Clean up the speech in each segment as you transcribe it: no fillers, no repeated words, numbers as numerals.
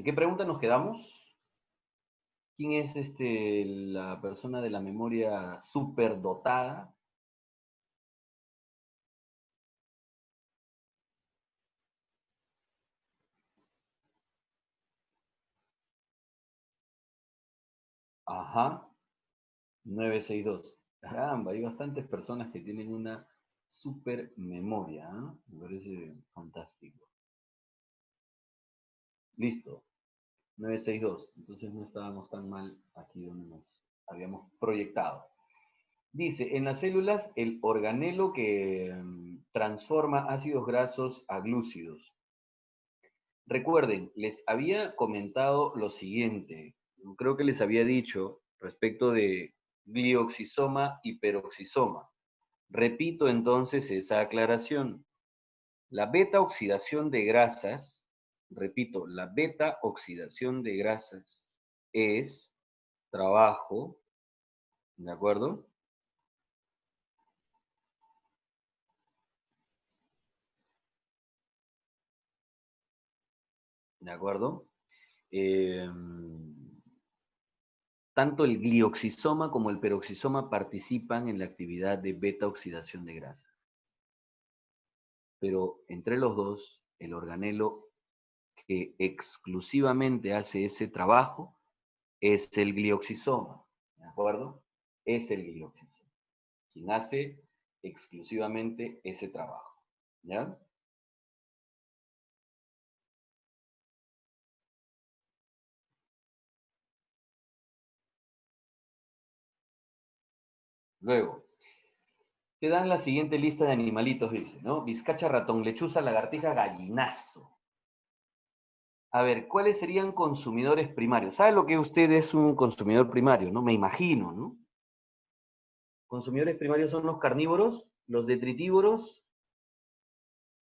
¿En qué pregunta nos quedamos? ¿Quién es la persona de la memoria superdotada? Ajá, 962. Caramba, hay bastantes personas que tienen una super memoria, ¿eh? Me parece fantástico. Listo, 962. Entonces no estábamos tan mal aquí donde nos habíamos proyectado. Dice, en las células el organelo que transforma ácidos grasos a glúcidos. Recuerden, les había comentado lo siguiente, creo que les había dicho respecto de glioxisoma y peroxisoma. Repito entonces esa aclaración. La beta oxidación de grasas, repito, la beta oxidación de grasas es trabajo, ¿de acuerdo? ¿De acuerdo? Tanto el glioxisoma como el peroxisoma participan en la actividad de beta oxidación de grasa. Pero entre los dos, el organelo que exclusivamente hace ese trabajo es el glioxisoma, ¿de acuerdo? Es el glioxisoma, quien hace exclusivamente ese trabajo, ¿ya? Luego, te dan la siguiente lista de animalitos, dice, ¿no? Vizcacha, ratón, lechuza, lagartija, gallinazo. A ver, ¿cuáles serían consumidores primarios? ¿Sabe lo que usted es un consumidor primario, no? Me imagino, ¿no? Consumidores primarios son los carnívoros, los detritívoros.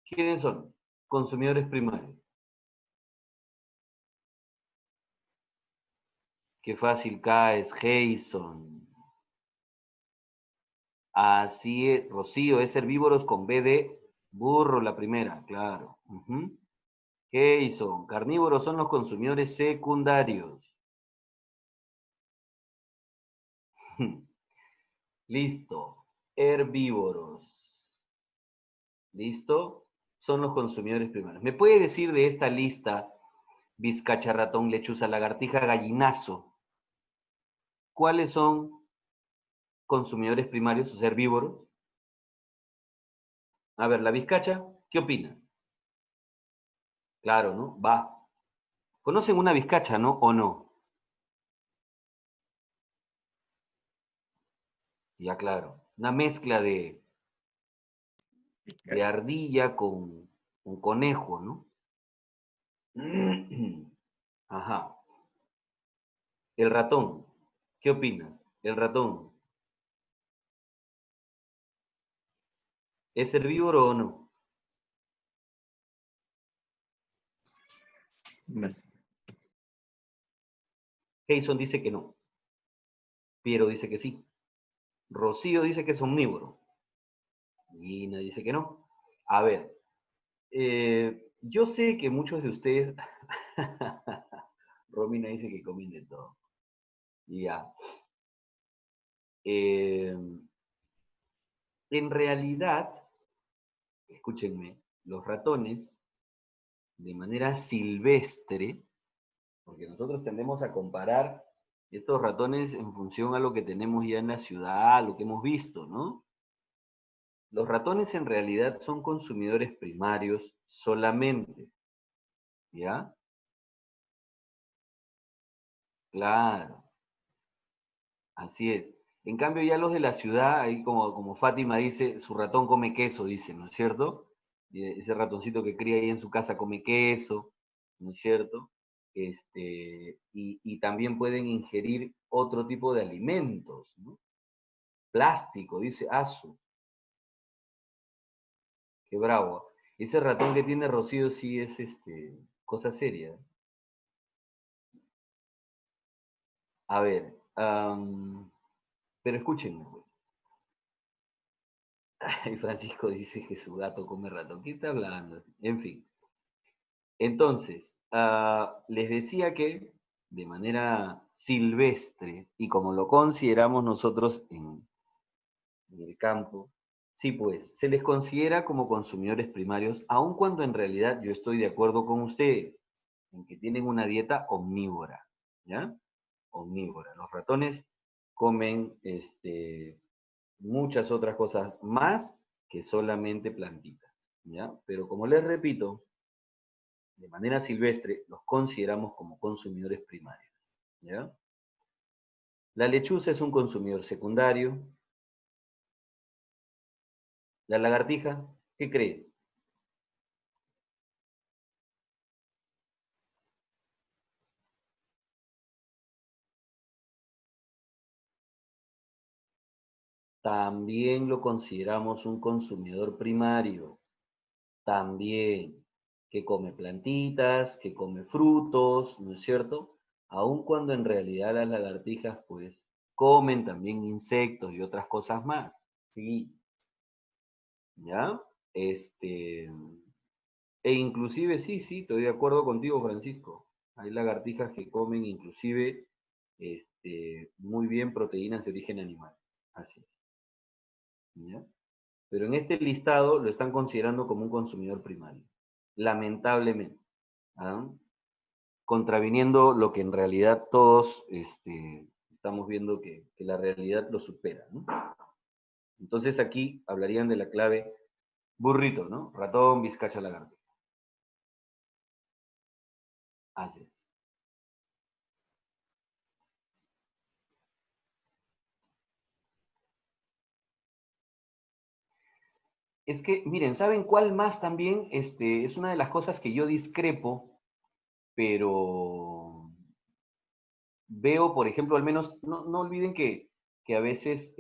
¿Quiénes son? Consumidores primarios. Qué fácil caes, Jason. Así es, Rocío, es herbívoros con B de burro la primera, claro. Jason, carnívoros son los consumidores secundarios. Listo. Herbívoros. ¿Listo? Son los consumidores primarios. ¿Me puede decir de esta lista, vizcacha, ratón, lechuza, lagartija, gallinazo, cuáles son consumidores primarios, o sea, herbívoros? A ver, la vizcacha, ¿qué opina? Claro, ¿no? Va. ¿Conocen una vizcacha, no? ¿O no? Ya, claro. Una mezcla de ardilla con conejo, ¿no? Ajá. El ratón, ¿qué opinas? El ratón, ¿es herbívoro o no? Más. Jason dice que no. Piero dice que sí. Rocío dice que es omnívoro. Gina dice que no. A ver, yo sé que muchos de ustedes... Romina dice que comen de todo. Ya. Eh, en realidad, escúchenme, los ratones, de manera silvestre, porque nosotros tendemos a comparar estos ratones en función a lo que tenemos ya en la ciudad, a lo que hemos visto, ¿no? Los ratones en realidad son consumidores primarios solamente, ¿ya? Claro, así es. En cambio, ya los de la ciudad, ahí como Fátima dice, su ratón come queso, dice, ¿no es cierto? Y ese ratoncito que cría ahí en su casa come queso, ¿no es cierto? Y también pueden ingerir otro tipo de alimentos, ¿no? Plástico, dice Asu, qué bravo. Ese ratón que tiene Rocío sí es cosa seria. A ver, pero escúchenme, pues. Ay, Francisco dice que su gato come ratón. ¿Qué está hablando? En fin. Entonces, les decía que de manera silvestre, y como lo consideramos nosotros en el campo, sí, pues, se les considera como consumidores primarios, aun cuando en realidad yo estoy de acuerdo con ustedes en que tienen una dieta omnívora, ¿ya? Omnívora. Los ratones comen muchas otras cosas más que solamente plantitas, ¿ya? Pero como les repito, de manera silvestre los consideramos como consumidores primarios, ¿ya? La lechuza es un consumidor secundario. La lagartija, ¿qué cree? También lo consideramos un consumidor primario, también, que come plantitas, que come frutos, ¿no es cierto? Aun cuando en realidad las lagartijas, pues, comen también insectos y otras cosas más, ¿sí? ¿Ya? Este, e inclusive, sí, sí, estoy de acuerdo contigo, Francisco. Hay lagartijas que comen inclusive, muy bien proteínas de origen animal. Así es, ¿ya? Pero en este listado lo están considerando como un consumidor primario, lamentablemente, ¿ah? Contraviniendo lo que en realidad todos estamos viendo que la realidad lo supera, ¿no? Entonces aquí hablarían de la clave burrito, ¿no? Ratón, vizcacha, lagarto. Así es. Es que, miren, ¿saben cuál más también? Es una de las cosas que yo discrepo, pero veo, por ejemplo, al menos, no olviden que a veces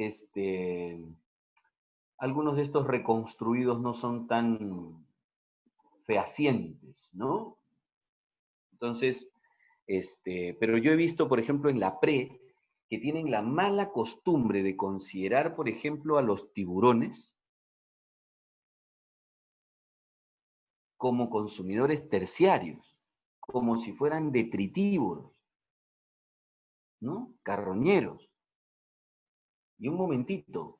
algunos de estos reconstruidos no son tan fehacientes, ¿no? Entonces, pero yo he visto, por ejemplo, en la pre, que tienen la mala costumbre de considerar, por ejemplo, a los tiburones como consumidores terciarios, como si fueran detritívoros, ¿no? Carroñeros. Y un momentito,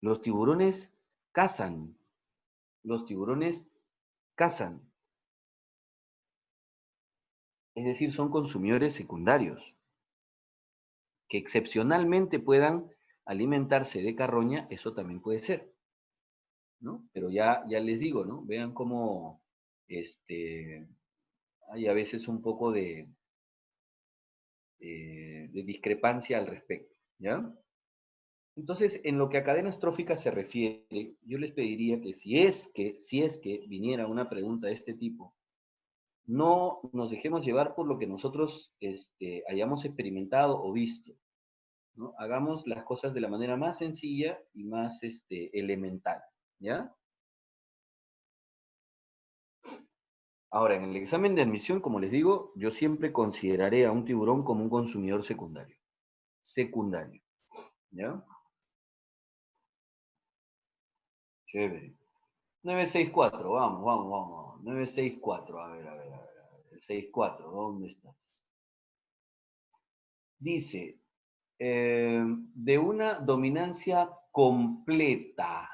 los tiburones cazan, los tiburones cazan, es decir, son consumidores secundarios, que excepcionalmente puedan alimentarse de carroña, eso también puede ser, ¿no? Pero ya les digo, ¿no? Vean cómo hay a veces un poco de discrepancia al respecto, ¿ya? Entonces, en lo que a cadenas tróficas se refiere, yo les pediría que si es que viniera una pregunta de este tipo, no nos dejemos llevar por lo que nosotros hayamos experimentado o visto, ¿no? Hagamos las cosas de la manera más sencilla y más elemental, ¿ya? Ahora, en el examen de admisión, como les digo, yo siempre consideraré a un tiburón como un consumidor secundario. Secundario, ¿ya? Chévere. 964, vamos, vamos, vamos. 964, a ver. El 64, ¿dónde estás? Dice, de una dominancia completa,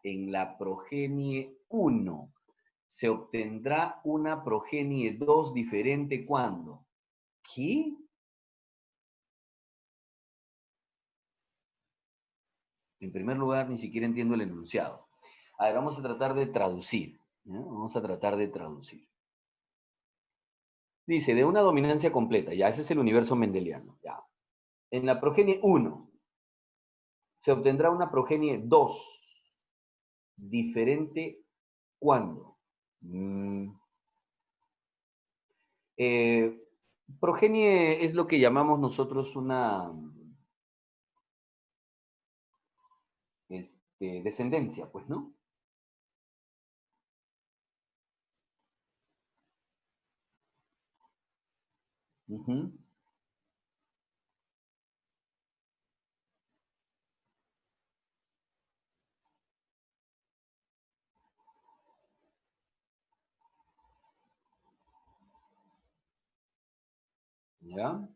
en la progenie uno, se obtendrá una progenie 2 diferente cuando. ¿Qué? En primer lugar, ni siquiera entiendo el enunciado. A ver, vamos a tratar de traducir, ¿ya? Vamos a tratar de traducir. Dice, de una dominancia completa, ya, ese es el universo mendeliano, ya. En la progenie uno se obtendrá una progenie 2 diferente cuando. Mm, eh, progenie es lo que llamamos nosotros una descendencia, pues, ¿no? Ujú. ¿Ya?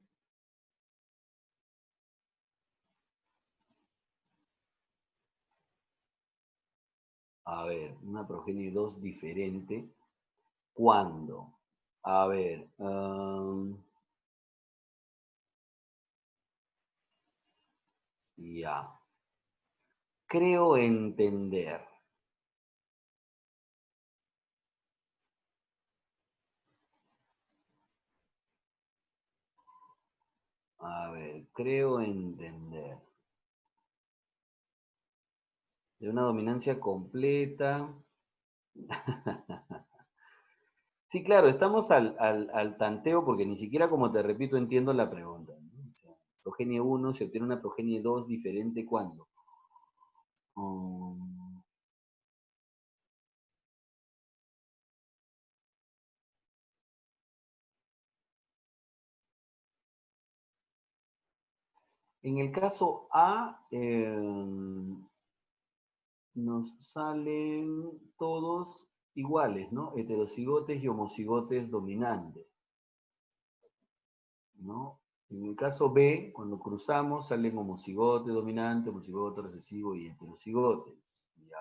A ver, una progenie 2 diferente. ¿Cuándo? A ver, ya. Creo entender. A ver, creo entender. De una dominancia completa. Sí, claro, estamos al tanteo porque ni siquiera, como te repito, entiendo la pregunta, ¿no? O sea, progenie 1 se obtiene una progenie 2 diferente ¿cuándo? Mm, en el caso A, nos salen todos iguales, ¿no? Heterocigotes y homocigotes dominantes, ¿no? En el caso B, cuando cruzamos, salen homocigote dominante, homocigote recesivo y heterocigotes. Ya.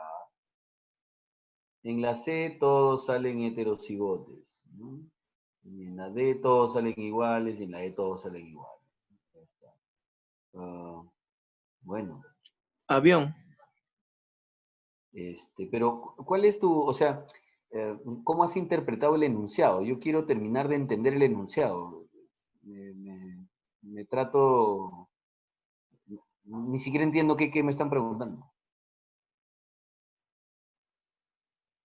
En la C todos salen heterocigotes, ¿no? Y en la D todos salen iguales y en la E todos salen iguales. Ya está. Ah, bueno, Avión. pero ¿cuál es tu, o sea, cómo has interpretado el enunciado? Yo quiero terminar de entender el enunciado. Me, me- me trato, ni siquiera entiendo qué me están preguntando.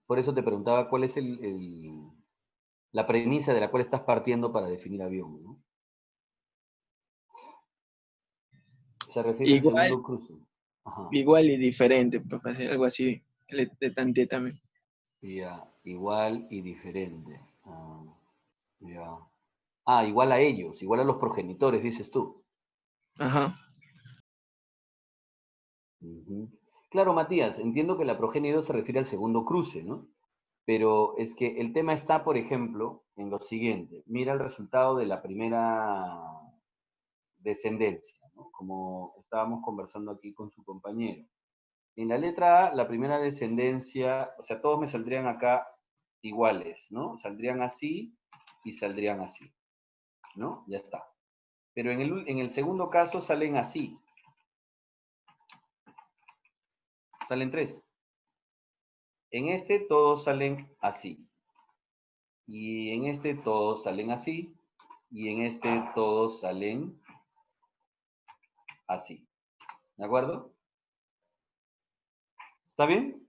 Por eso te preguntaba cuál es la premisa de la cual estás partiendo para definir avión, ¿no? Se refiere al Igual, segundo cruce. Ajá. igual y diferente, pues hacer algo así. Le tanteé también. Ya, igual y diferente. Ah, ya. Ah, igual a ellos, igual a los progenitores, dices tú. Ajá. Ujú. Claro, Matías, entiendo que la progenie 2 se refiere al segundo cruce, ¿no? Pero es que el tema está, por ejemplo, en lo siguiente. Mira el resultado de la primera descendencia, ¿no? Como estábamos conversando aquí con su compañero. En la letra A, la primera descendencia, o sea, todos me saldrían acá iguales, ¿no? Saldrían así y saldrían así, ¿no? Ya está. Pero en el segundo caso salen así, salen tres. En este todos salen así. Y en este todos salen así. Y en este todos salen así. ¿De acuerdo? ¿Está bien?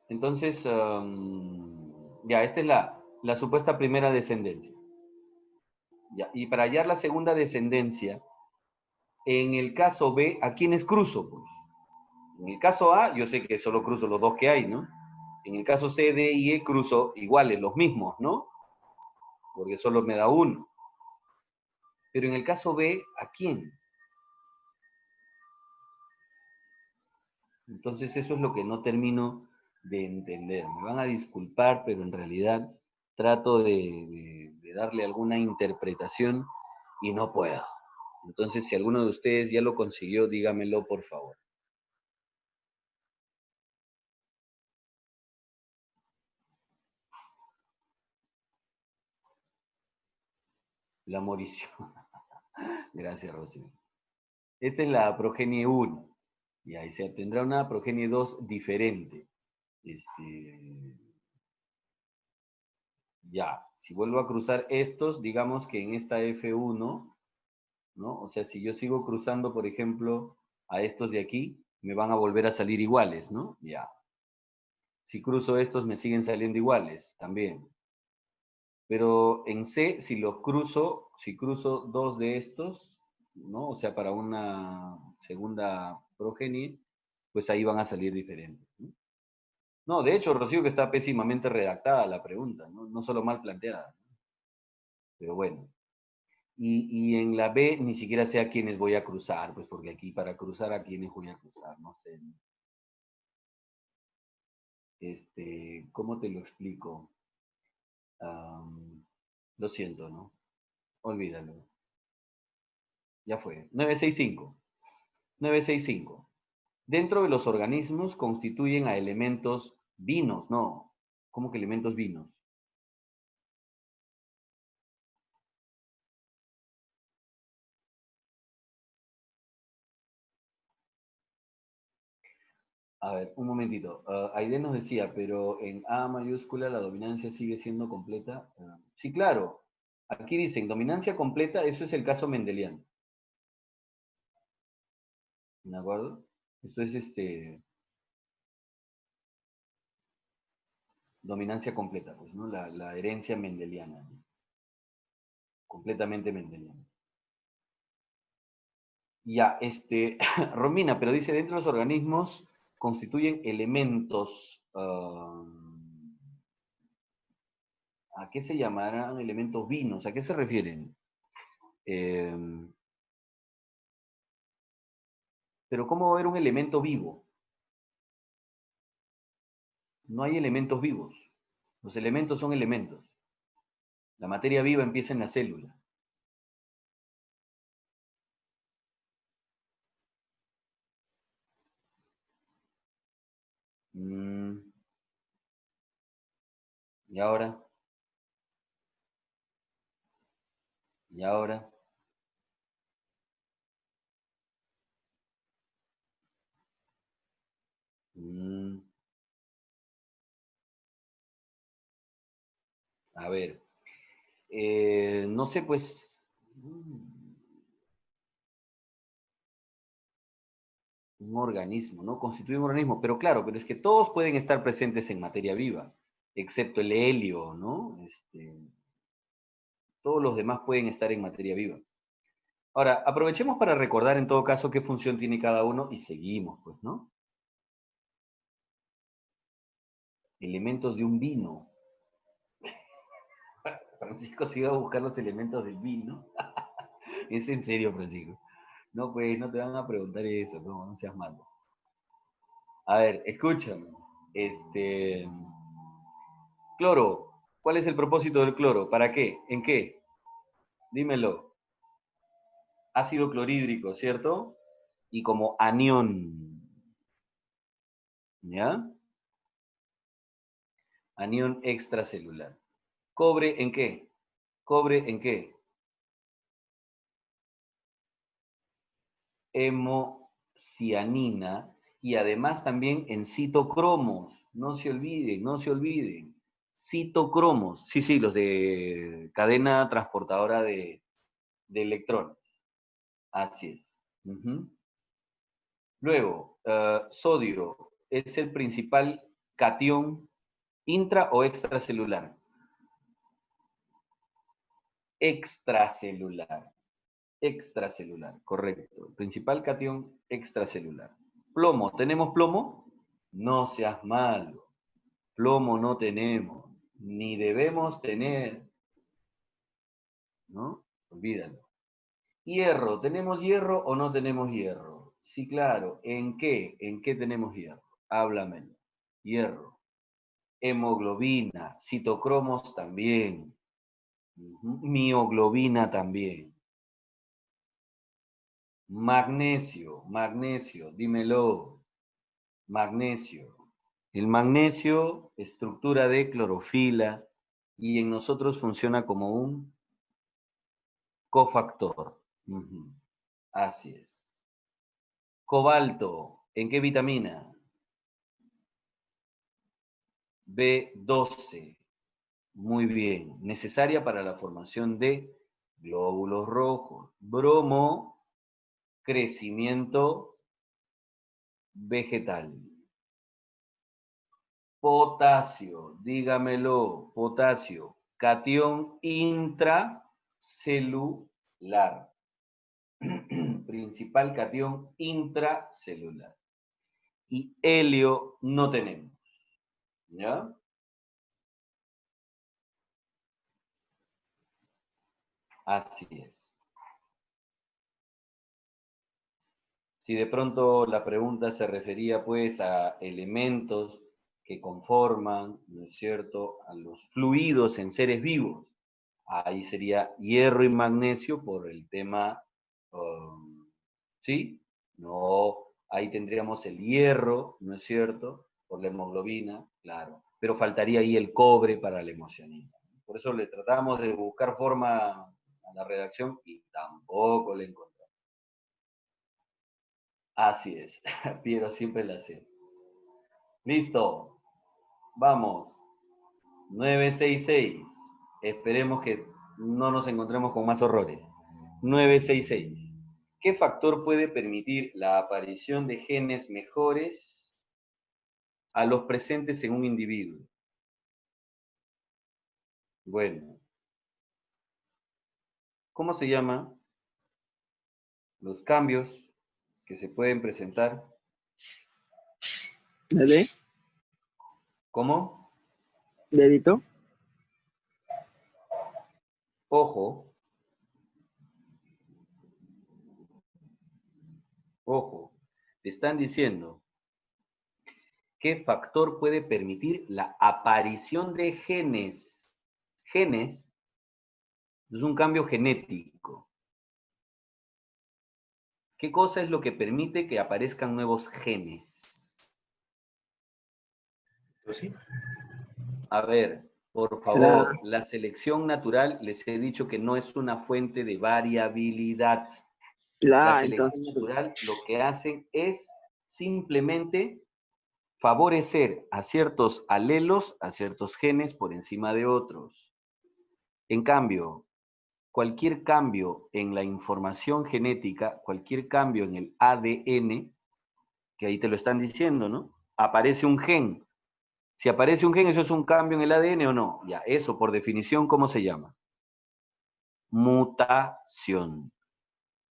Entonces, ya, esta es la supuesta primera descendencia. Ya, y para hallar la segunda descendencia, en el caso B, ¿a quiénes cruzo? Pues? En el caso A, yo sé que solo cruzo los dos que hay, ¿no? En el caso C, D y E cruzo iguales, los mismos, ¿no? Porque solo me da uno. Pero en el caso B, ¿a quién? Entonces eso es lo que no termino de entender. Me van a disculpar, pero en realidad trato de darle alguna interpretación y no puedo. Entonces, si alguno de ustedes ya lo consiguió, dígamelo, por favor. La morición. Gracias, Rosy. Esta es la progenie 1. Y ahí se obtendrá una progenie 2 diferente. Ya, si vuelvo a cruzar estos, digamos que en esta F1, ¿no? O sea, si yo sigo cruzando, por ejemplo, a estos de aquí, me van a volver a salir iguales, ¿no? Ya. Si cruzo estos, me siguen saliendo iguales, también. Pero en C, si cruzo dos de estos, ¿no? O sea, para una segunda progenie, pues ahí van a salir diferentes, ¿no? No, de hecho, Rocío, que está pésimamente redactada la pregunta, ¿no? No solo mal planteada, ¿no? Pero bueno. Y en la B ni siquiera sé a quiénes voy a cruzar, pues porque aquí para cruzar a quiénes voy a cruzar, no sé. ¿Cómo te lo explico? Am, lo siento, ¿no? Olvídalo. Ya fue. 965. 965. Dentro de los organismos constituyen a elementos vinos, no. ¿Cómo que elementos vinos? A ver, un momentito. Aide nos decía, pero en A mayúscula la dominancia sigue siendo completa. Sí, claro. Aquí dicen dominancia completa, eso es el caso mendeliano. ¿De acuerdo? Esto es dominancia completa, pues, ¿no? La herencia mendeliana, ¿no? Completamente mendeliana. Ya, Romina, pero dice, dentro de los organismos constituyen elementos, ¿a qué se llamarán elementos vinos? ¿A qué se refieren? Eh, pero ¿cómo va a haber un elemento vivo? No hay elementos vivos. Los elementos son elementos. La materia viva empieza en la célula. Mm, ¿y ahora? ¿Y ahora? Mm, a ver. No sé, pues... Un organismo, ¿no? Constituye un organismo, pero claro, pero es que todos pueden estar presentes en materia viva, excepto el helio, ¿no? Todos los demás pueden estar en materia viva. Ahora, aprovechemos para recordar en todo caso qué función tiene cada uno y seguimos, pues, ¿no? Elementos de un vino. Francisco se iba a buscar los elementos del vino. Es en serio, Francisco. No, pues, no te van a preguntar eso, no, no seas malo. A ver, escúchame. Este, Cloro. ¿Cuál es el propósito del cloro? ¿Para qué? ¿En qué? Dímelo. Ácido clorhídrico, ¿cierto? Y como anión. ¿Ya? Anión extracelular. ¿Cobre en qué? ¿Cobre en qué? Hemocianina y además también en citocromos. No se olviden, no se olviden. Citocromos. Sí, sí, los de cadena transportadora de electrones. Así es. Ujú. Luego, sodio es el principal catión intra o extracelular. Extracelular. Extracelular, correcto. El principal catión extracelular. Plomo, ¿tenemos plomo? No seas malo. Plomo no tenemos, ni debemos tener, ¿no? Olvídalo. Hierro, ¿tenemos hierro o no tenemos hierro? Sí, claro. ¿En qué? ¿En qué tenemos hierro? Háblamelo. Hierro. Hemoglobina, citocromos también. Mioglobina también. Magnesio, magnesio, dímelo. Magnesio. El magnesio, estructura de clorofila, y en nosotros funciona como un cofactor. Ujú. Así es. Cobalto, ¿en qué vitamina? B12. Muy bien. Necesaria para la formación de glóbulos rojos. Bromo, crecimiento vegetal. Potasio, dígamelo, potasio, catión intracelular. Principal catión intracelular. Y helio no tenemos. ¿Ya? Así es. Si de pronto la pregunta se refería pues a elementos que conforman, ¿no es cierto?, a los fluidos en seres vivos. Ahí sería hierro y magnesio por el tema, ¿sí? No, ahí tendríamos el hierro, ¿no es cierto? Por la hemoglobina, claro. Pero faltaría ahí el cobre para la hemocionina. Por eso le tratamos de buscar forma a la redacción y tampoco le encontramos. Así es, Piero siempre la hace. Listo, vamos. 966. Esperemos que no nos encontremos con más horrores. 966. ¿Qué factor puede permitir la aparición de genes mejores a los presentes en un individuo? Bueno, ¿cómo se llaman los cambios que se pueden presentar? ¿La D? ¿Cómo? ¿Dedito? Ojo, ojo. Te están diciendo qué factor puede permitir la aparición de genes. Genes es un cambio genético. ¿Qué cosa es lo que permite que aparezcan nuevos genes? Pues sí. A ver, por favor, la selección natural, les he dicho que no es una fuente de variabilidad. La selección Entonces, natural lo que hace es simplemente favorecer a ciertos alelos, a ciertos genes por encima de otros. En cambio, cualquier cambio en la información genética, cualquier cambio en el ADN, que ahí te lo están diciendo, ¿no? Aparece un gen. Si aparece un gen, ¿eso es un cambio en el ADN o no? Ya, eso por definición, ¿cómo se llama? Mutación.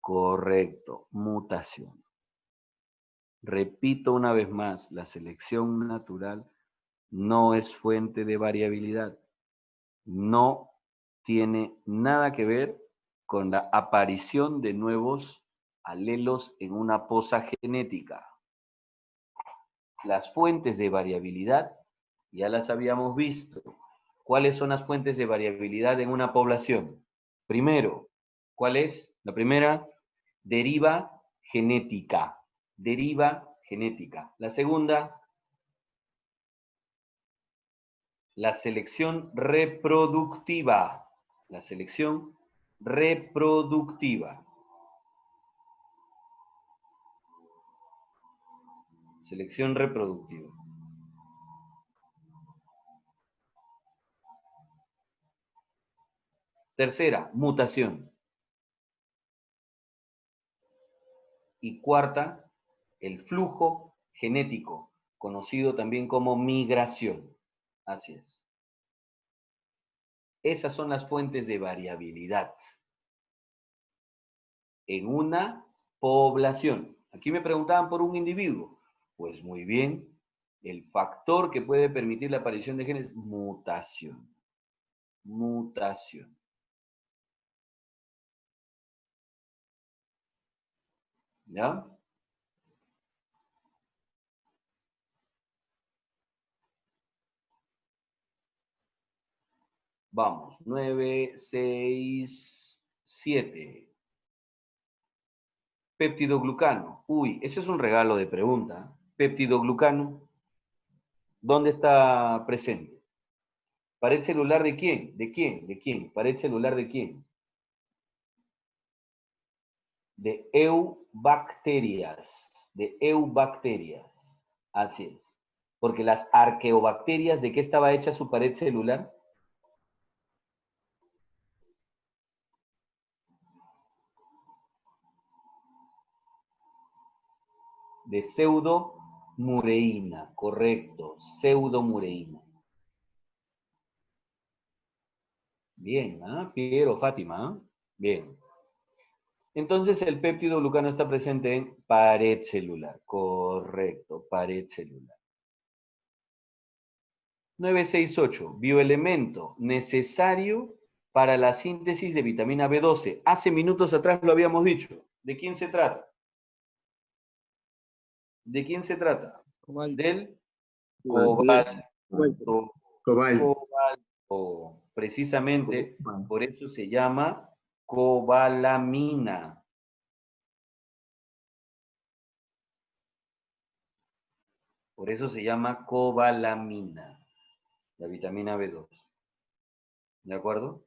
Correcto, mutación. Repito una vez más, la selección natural no es fuente de variabilidad. No tiene nada que ver con la aparición de nuevos alelos en una poza genética. Las fuentes de variabilidad ya las habíamos visto. ¿Cuáles son las fuentes de variabilidad en una población? Primero, ¿cuál es? La primera, deriva genética. Deriva genética. La segunda, la selección reproductiva. La selección reproductiva. Selección reproductiva. Tercera, mutación. Y cuarta, el flujo genético, conocido también como migración. Así es. Esas son las fuentes de variabilidad en una población. Aquí me preguntaban por un individuo. Pues muy bien, el factor que puede permitir la aparición de genes, mutación. Mutación. ¿Ya? Vamos, 9, 6, 7. Peptidoglucano. Uy, ese es un regalo de pregunta. Peptidoglucano, ¿dónde está presente? ¿Pared celular de quién? ¿De quién? ¿De quién? ¿Pared celular de quién? De eubacterias. De eubacterias. Así es. Porque las arqueobacterias, ¿de qué estaba hecha su pared celular? De pseudomureína, correcto, pseudomureína. Bien, ¿ah? Piero, Fátima, ¿ah? Bien. Entonces el péptido glucano está presente en pared celular, correcto, pared celular. 968, bioelemento necesario para la síntesis de vitamina B12. Hace minutos atrás lo habíamos dicho. ¿De quién se trata? ¿De quién se trata? cobalto. Del Cobalto. cobalto. Cobalto. Cobalto. Precisamente por eso se llama cobalamina. Por eso se llama cobalamina, la vitamina B2. ¿De acuerdo?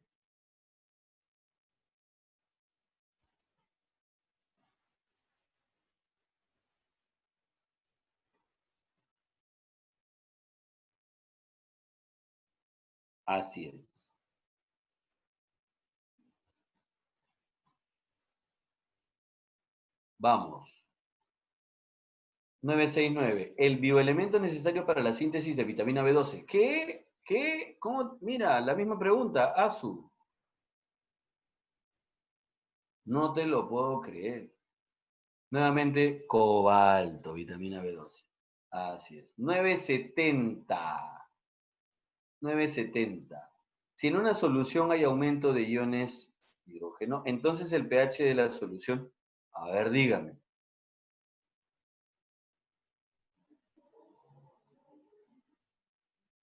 Así es. Vamos. 969. El bioelemento necesario para la síntesis de vitamina B12. ¿Qué? ¿Qué? ¿Cómo? Mira, la misma pregunta, Azu. No te lo puedo creer. Nuevamente, cobalto, vitamina B12. Así es. 970. 970. Si en una solución hay aumento de iones hidrógeno, entonces el pH de la solución, a ver, dígame.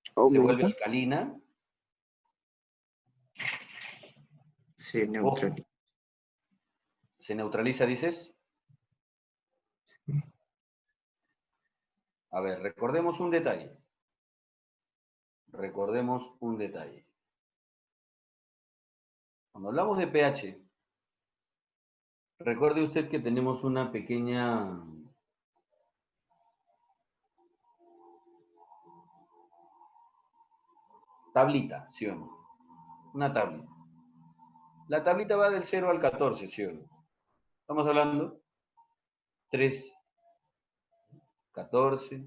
¿Se vuelve Aumenta, alcalina? se Ojo, neutraliza. ¿se neutraliza, dices? A ver, recordemos un detalle. Recordemos un detalle. Cuando hablamos de pH, recuerde usted que tenemos una pequeña tablita, ¿sí o no? Una tablita. La tablita va del 0 al 14, ¿sí o no? Estamos hablando 3, 14,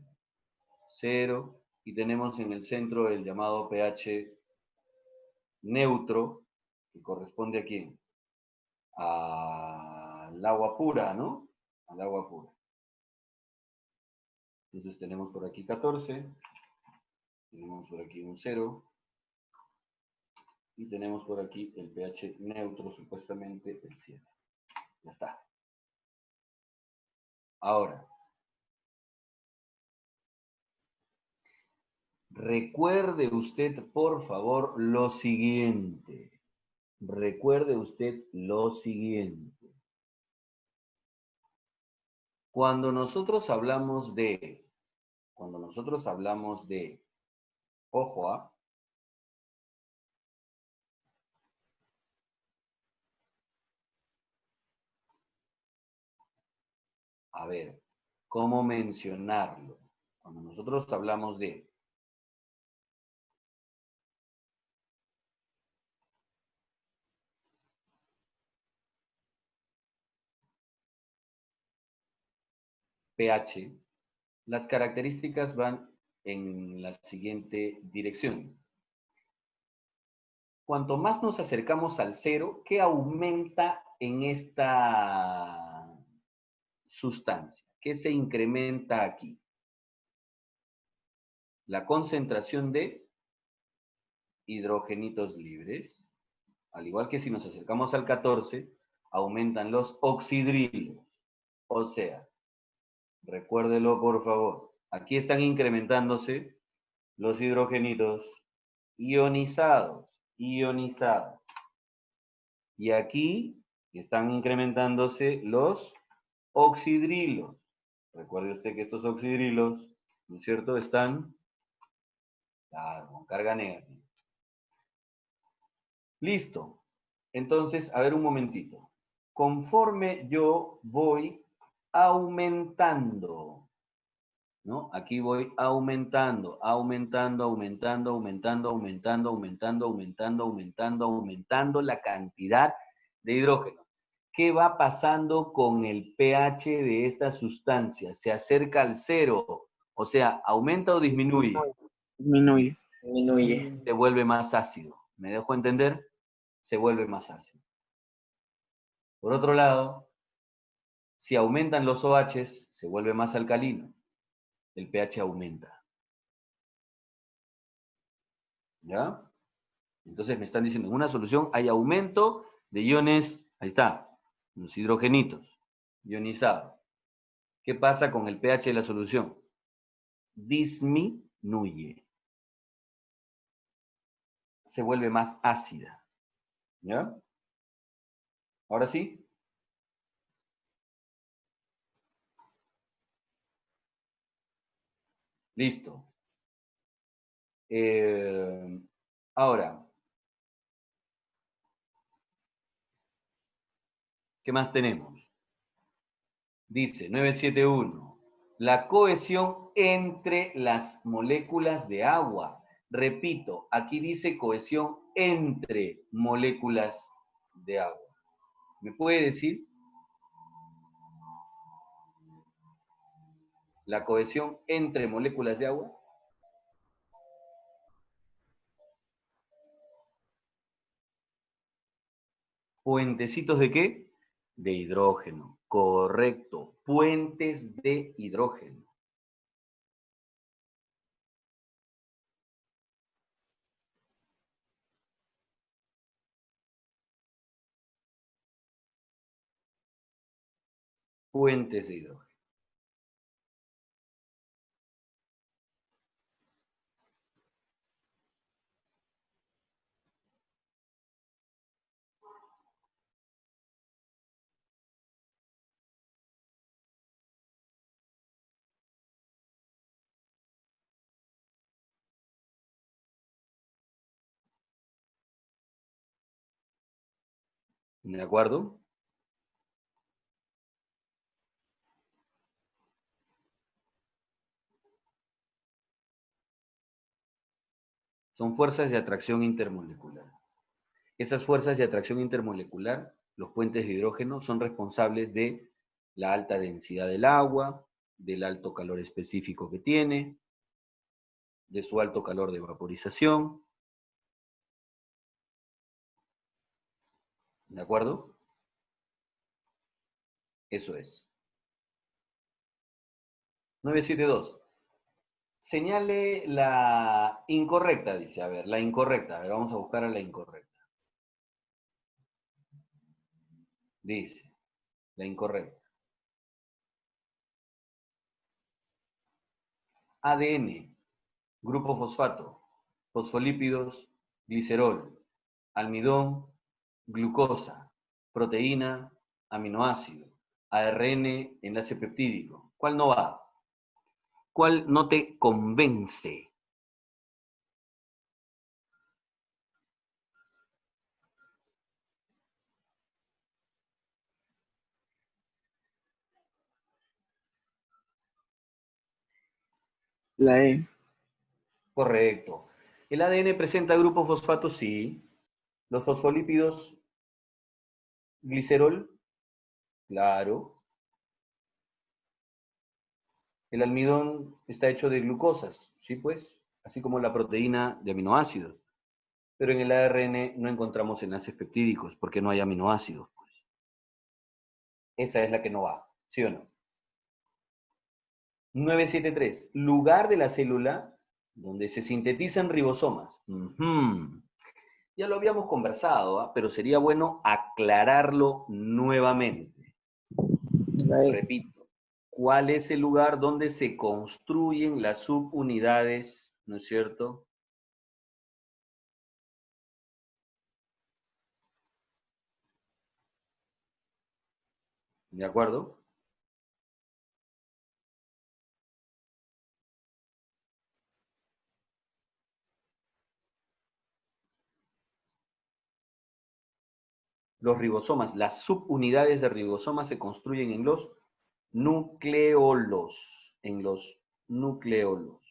0, y tenemos en el centro el llamado pH neutro, que corresponde a quién? Al agua pura, ¿no? Al agua pura. Entonces tenemos por aquí 14, tenemos por aquí un 0, y tenemos por aquí el pH neutro, supuestamente el 7. Ya está. Ahora, recuerde usted, por favor, lo siguiente. Recuerde usted lo siguiente. Cuando nosotros hablamos de, ojo, a ver, ¿cómo mencionarlo? Cuando nosotros hablamos de pH, las características van en la siguiente dirección. Cuanto más nos acercamos al cero, ¿qué aumenta en esta sustancia? ¿Qué se incrementa aquí? La concentración de hidrogenitos libres. Al igual que si nos acercamos al 14, aumentan los oxidrilos. O sea, recuérdelo por favor, aquí están incrementándose los hidrogenitos ionizados, ionizados. Y aquí están incrementándose los oxidrilos. Recuerde usted que estos oxidrilos, ¿no es cierto?, están, claro, con carga negativa. Listo. Entonces, a ver un momentito. Conforme yo voy aumentando, ¿no? Aquí voy aumentando, aumentando, aumentando, aumentando, aumentando, aumentando, aumentando, aumentando, aumentando la cantidad de hidrógeno. ¿Qué va pasando con el pH de esta sustancia? Se acerca al cero, o sea, ¿aumenta o disminuye? Disminuye. Disminuye. Se vuelve más ácido. ¿Me dejo entender? Se vuelve más ácido. Por otro lado, si aumentan los OHs, se vuelve más alcalino. El pH aumenta. ¿Ya? Entonces me están diciendo, en una solución hay aumento de iones, ahí está, los hidrogenitos, ionizados. ¿Qué pasa con el pH de la solución? Disminuye. se vuelve más ácida. ¿Ya? ¿Ahora sí? Listo. Ahora, ¿qué más tenemos? Dice 971. La cohesión entre las moléculas de agua. Repito, aquí dice cohesión entre moléculas de agua. ¿Me puede decir? La cohesión entre moléculas de agua. ¿Puentecitos de qué? De hidrógeno. Correcto. Puentes de hidrógeno. Puentes de hidrógeno. ¿De acuerdo? Son fuerzas de atracción intermolecular. Esas fuerzas de atracción intermolecular, los puentes de hidrógeno, son responsables de la alta densidad del agua, del alto calor específico que tiene, de su alto calor de vaporización. ¿De acuerdo? Eso es. 972. Señale la incorrecta, dice. A ver, la incorrecta. A ver, vamos a buscar a la incorrecta. Dice, la incorrecta. ADN, grupo fosfato, fosfolípidos, glicerol, almidón, glucosa, proteína, aminoácido, ARN, enlace peptídico. ¿Cuál no va? ¿Cuál no te convence? La E. Correcto. ¿El ADN presenta grupos fosfatos? Sí. ¿Los fosfolípidos, glicerol? Claro. El almidón está hecho de glucosas, ¿sí pues? Así como la proteína de aminoácidos. Pero en el ARN no encontramos enlaces peptídicos porque no hay aminoácidos. Pues. Esa es la que no va, ¿sí o no? 973. Lugar de la célula donde se sintetizan ribosomas. Ya lo habíamos conversado, ¿eh? Pero sería bueno aclararlo nuevamente. La E. Repito, ¿cuál es el lugar donde se construyen las subunidades, ¿no es cierto? ¿De acuerdo? Los ribosomas, las subunidades de ribosomas se construyen en los nucleolos. En los nucleolos.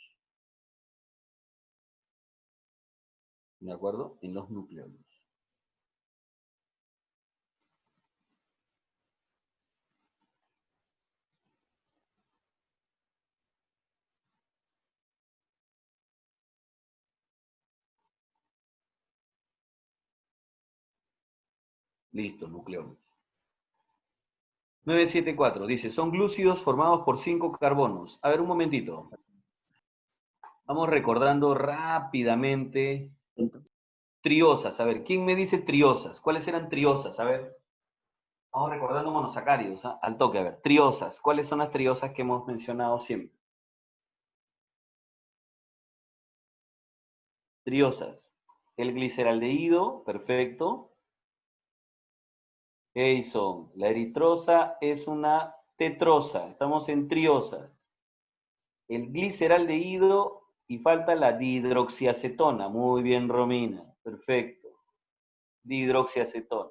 ¿De acuerdo? En los nucleolos. Listo, nucleolos. 974 dice, son glúcidos formados por 5 carbonos. A ver, un momentito. Vamos recordando rápidamente. Triosas, a ver, ¿quién me dice triosas? ¿Cuáles eran triosas? A ver, vamos recordando monosacáridos, ¿ah? Al toque, a ver, triosas. ¿Cuáles son las triosas que hemos mencionado siempre? Triosas. El gliceraldehído, perfecto. Jason, la eritrosa es una tetrosa. Estamos en triosas. El gliceraldehído y falta la dihidroxiacetona. Muy bien, Romina. Perfecto. Dihidroxiacetona.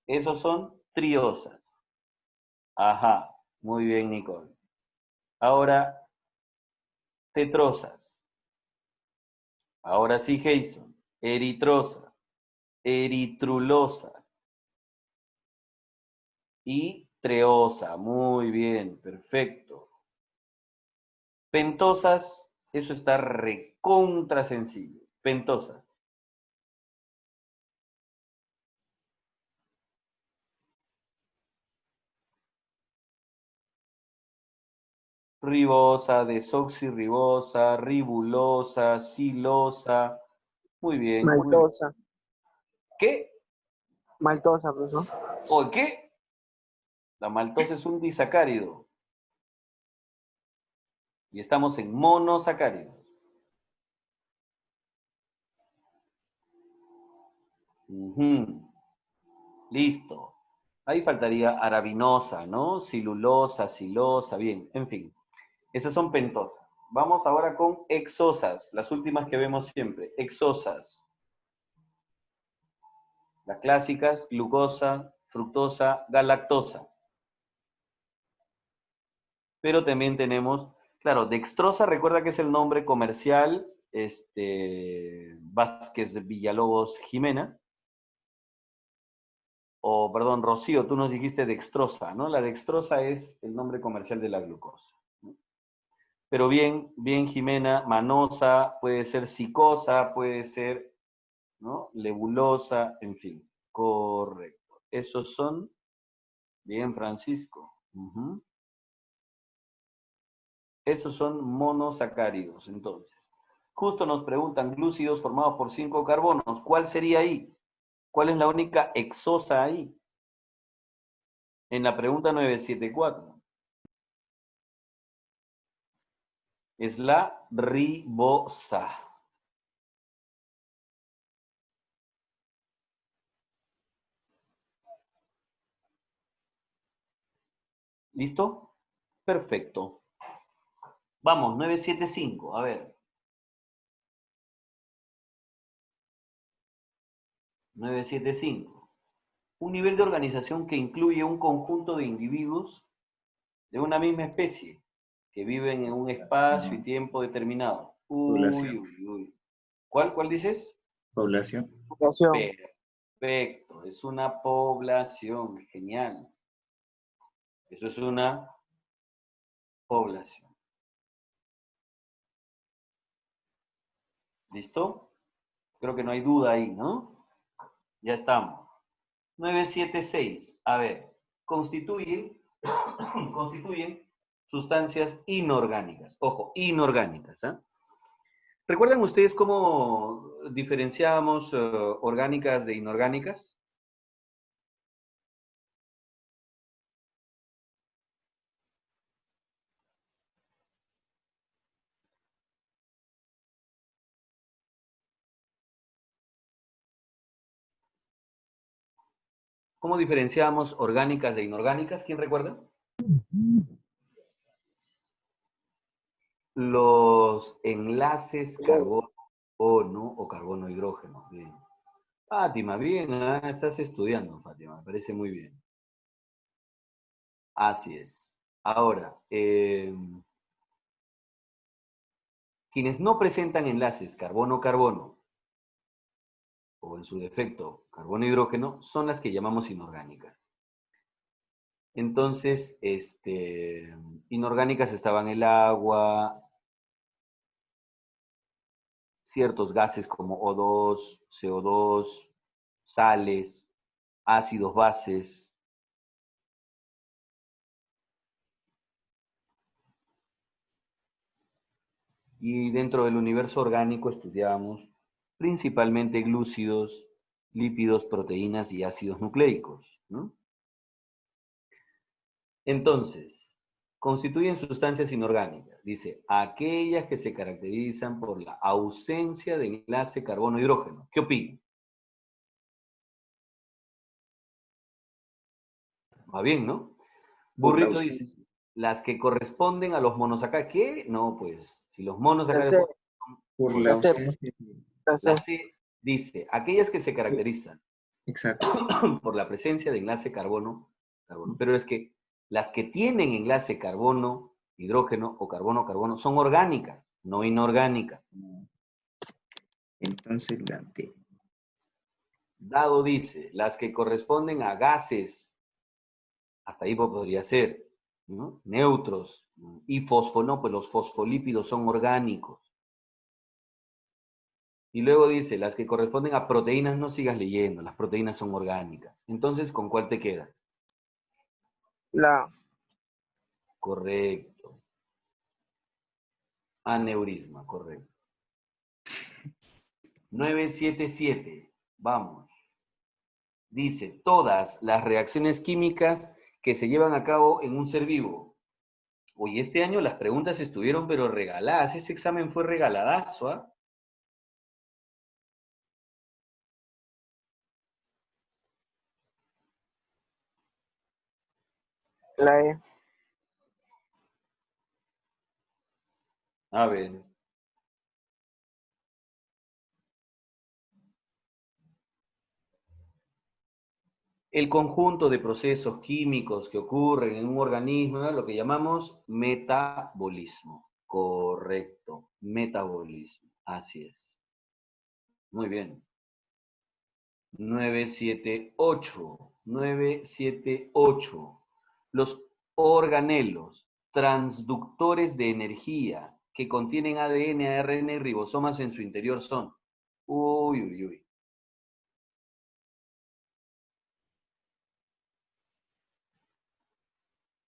Esos son triosas. Ajá. Muy bien, Nicole. Ahora, tetrosas. Ahora sí, Jason. Eritrosa, eritrulosa y treosa. Muy bien, perfecto. Pentosas, eso está recontra sencillo. Pentosas. Ribosa, desoxirribosa, ribulosa, silosa. Muy bien, muy bien. Maltosa. ¿Qué? Maltosa, pues, ¿no? ¿O qué? La maltosa es un disacárido. Y estamos en monosacáridos. Ujú. Listo. Ahí faltaría arabinosa, ¿no? Silulosa, silosa, bien, en fin. Esas son pentosas. Vamos ahora con hexosas, las últimas que vemos siempre. Hexosas. Las clásicas, glucosa, fructosa, galactosa. Pero también tenemos, claro, dextrosa, recuerda que es el nombre comercial, Vázquez Villalobos Jimena. O, perdón, Rocío, tú nos dijiste dextrosa, ¿no? La dextrosa es el nombre comercial de la glucosa, ¿no? Pero bien, bien, Jimena, manosa, puede ser psicosa, puede ser, ¿no? Lebulosa, en fin. Correcto. Esos son, bien, Francisco. Ujú. Esos son monosacáridos, entonces. Justo nos preguntan, glúcidos formados por 5 carbonos. ¿Cuál sería ahí? ¿Cuál es la única hexosa ahí? En la pregunta 974. Es la ribosa. ¿Listo? Perfecto. Vamos, 975. A ver. 975. Un nivel de organización que incluye un conjunto de individuos de una misma especie que viven en un espacio y tiempo determinado. Uy, Población. uy, uy. ¿Cuál dices? Población. Población. Perfecto. Es una población. Genial. Eso es una población. ¿Listo? Creo que no hay duda ahí, ¿no? Ya estamos. 976. A ver, constituyen sustancias inorgánicas. Ojo, inorgánicas. ¿Eh? ¿Recuerdan ustedes cómo diferenciábamos orgánicas de inorgánicas? ¿Cómo diferenciábamos orgánicas de inorgánicas? ¿Quién recuerda? Los enlaces carbono o carbono-hidrógeno. Bien. Fátima, bien, ¿eh? Estás estudiando, Fátima, me parece muy bien. Así es. Ahora, quienes no presentan enlaces carbono-carbono, o en su defecto carbono-hidrógeno, son las que llamamos inorgánicas. Entonces, inorgánicas estaban el agua, ciertos gases como O2, CO2, sales, ácidos bases. Y dentro del universo orgánico estudiamos principalmente glúcidos, lípidos, proteínas y ácidos nucleicos, ¿no? Entonces, constituyen sustancias inorgánicas. Dice, aquellas que se caracterizan por la ausencia de enlace carbono-hidrógeno. ¿Qué opinan? Va bien, ¿no? Por la Burrito dice, ausencia. las que corresponden a los monosacáridos. ¿Qué? No, pues, si los La monosacáridos C, Por la la C, ausencia. la la C. C dice, aquellas que se caracterizan Exacto. por la presencia de enlace carbono, pero es que las que tienen enlace carbono, hidrógeno o carbono son orgánicas, no inorgánicas. Entonces la D. Dado dice, las que corresponden a gases, hasta ahí podría ser, ¿no? Neutros, y no, pues los fosfolípidos son orgánicos. Y luego dice, las que corresponden a proteínas, no sigas leyendo, las proteínas son orgánicas. Entonces, ¿con cuál te quedas? La Correcto. Aneurisma, correcto. 977, vamos. Dice, todas las reacciones químicas que se llevan a cabo en un ser vivo. Oye, este año las preguntas estuvieron pero regaladas. Ese examen fue regaladazo, ¿ah? E. A ver. El conjunto de procesos químicos que ocurren en un organismo, ¿no? Lo que llamamos metabolismo. Correcto, metabolismo. Así es. Muy bien. 978. Los organelos transductores de energía que contienen ADN, ARN y ribosomas en su interior son. Uy, uy, uy.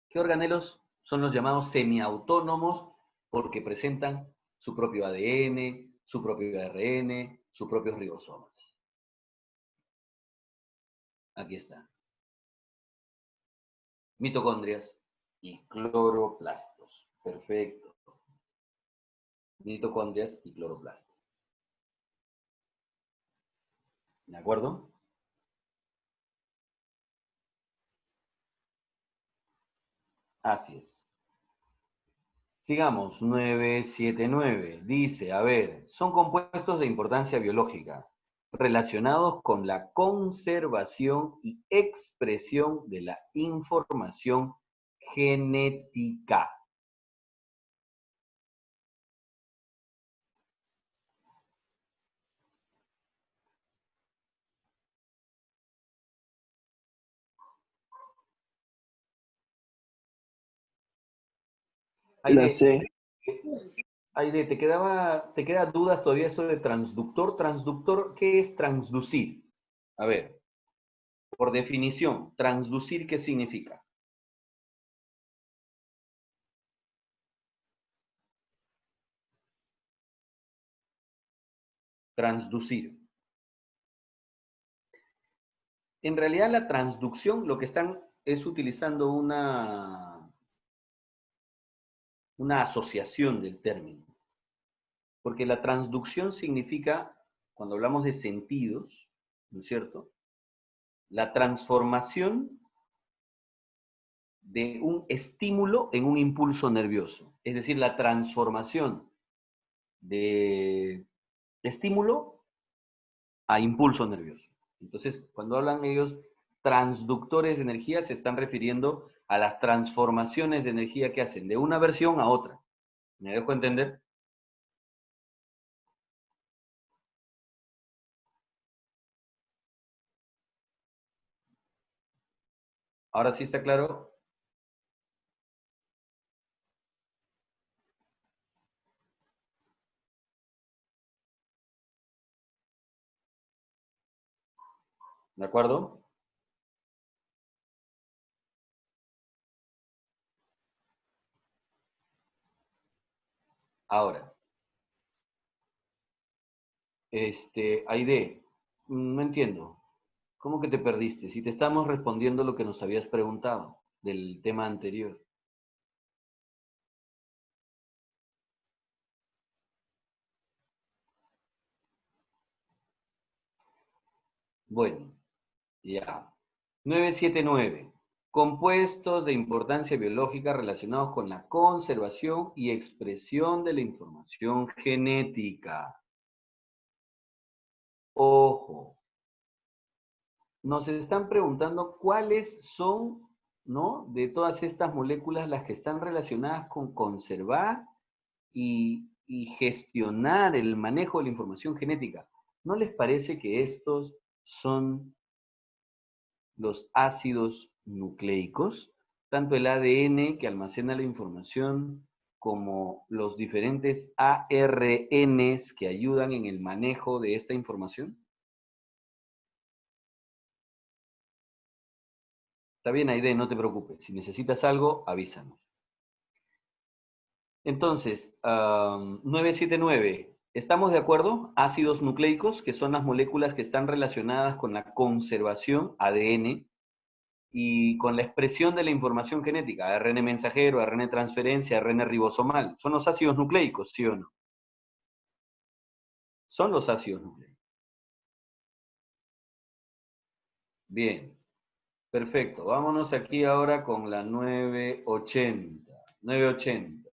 ¿Qué organelos son los llamados semiautónomos? Porque presentan su propio ADN, su propio ARN, sus propios ribosomas. Aquí está. Mitocondrias y cloroplastos. Perfecto. Mitocondrias y cloroplastos. ¿De acuerdo? Así es. Sigamos, 979. Dice, a ver, son compuestos de importancia biológica relacionados con la conservación y expresión de la información genética. La Aide, C. Aide, ¿te queda dudas todavía sobre transductor? Transductor, ¿qué es transducir? A ver, por definición, transducir, ¿qué significa? Transducir. En realidad la transducción lo que están es utilizando una asociación del término. Porque la transducción significa, cuando hablamos de sentidos, ¿no es cierto? La transformación de un estímulo en un impulso nervioso. Es decir, la transformación de estímulo a impulso nervioso. Entonces, cuando hablan ellos transductores de energía, se están refiriendo a las transformaciones de energía que hacen de una versión a otra. ¿Me dejo entender? Ahora sí está claro. ¿De acuerdo? Ahora, Aide, no entiendo. ¿Cómo que te perdiste? Si te estamos respondiendo lo que nos habías preguntado del tema anterior. Bueno, ya. 979. Compuestos de importancia biológica relacionados con la conservación y expresión de la información genética. Ojo. Nos están preguntando cuáles son, ¿no?, de todas estas moléculas las que están relacionadas con conservar y gestionar el manejo de la información genética. ¿No les parece que estos son los ácidos nucleicos? Tanto el ADN que almacena la información como los diferentes ARNs que ayudan en el manejo de esta información. Está bien, Aide, no te preocupes. Si necesitas algo, avísanos. Entonces, 979. ¿Estamos de acuerdo? Ácidos nucleicos, que son las moléculas que están relacionadas con la conservación, ADN, y con la expresión de la información genética, ARN mensajero, ARN transferencia, ARN ribosomal. ¿Son los ácidos nucleicos, sí o no? Son los ácidos nucleicos. Bien, perfecto. Vámonos aquí ahora con la 980. 980.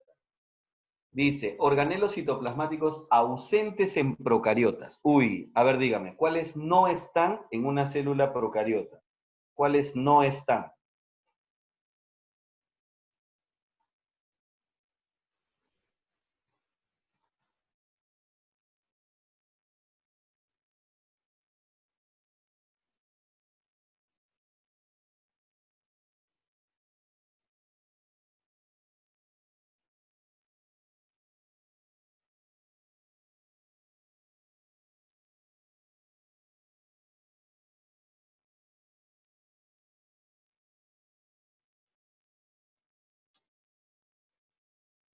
Dice, organelos citoplasmáticos ausentes en procariotas. Uy, a ver, dígame, ¿cuáles no están en una célula procariota? ¿Cuáles no están?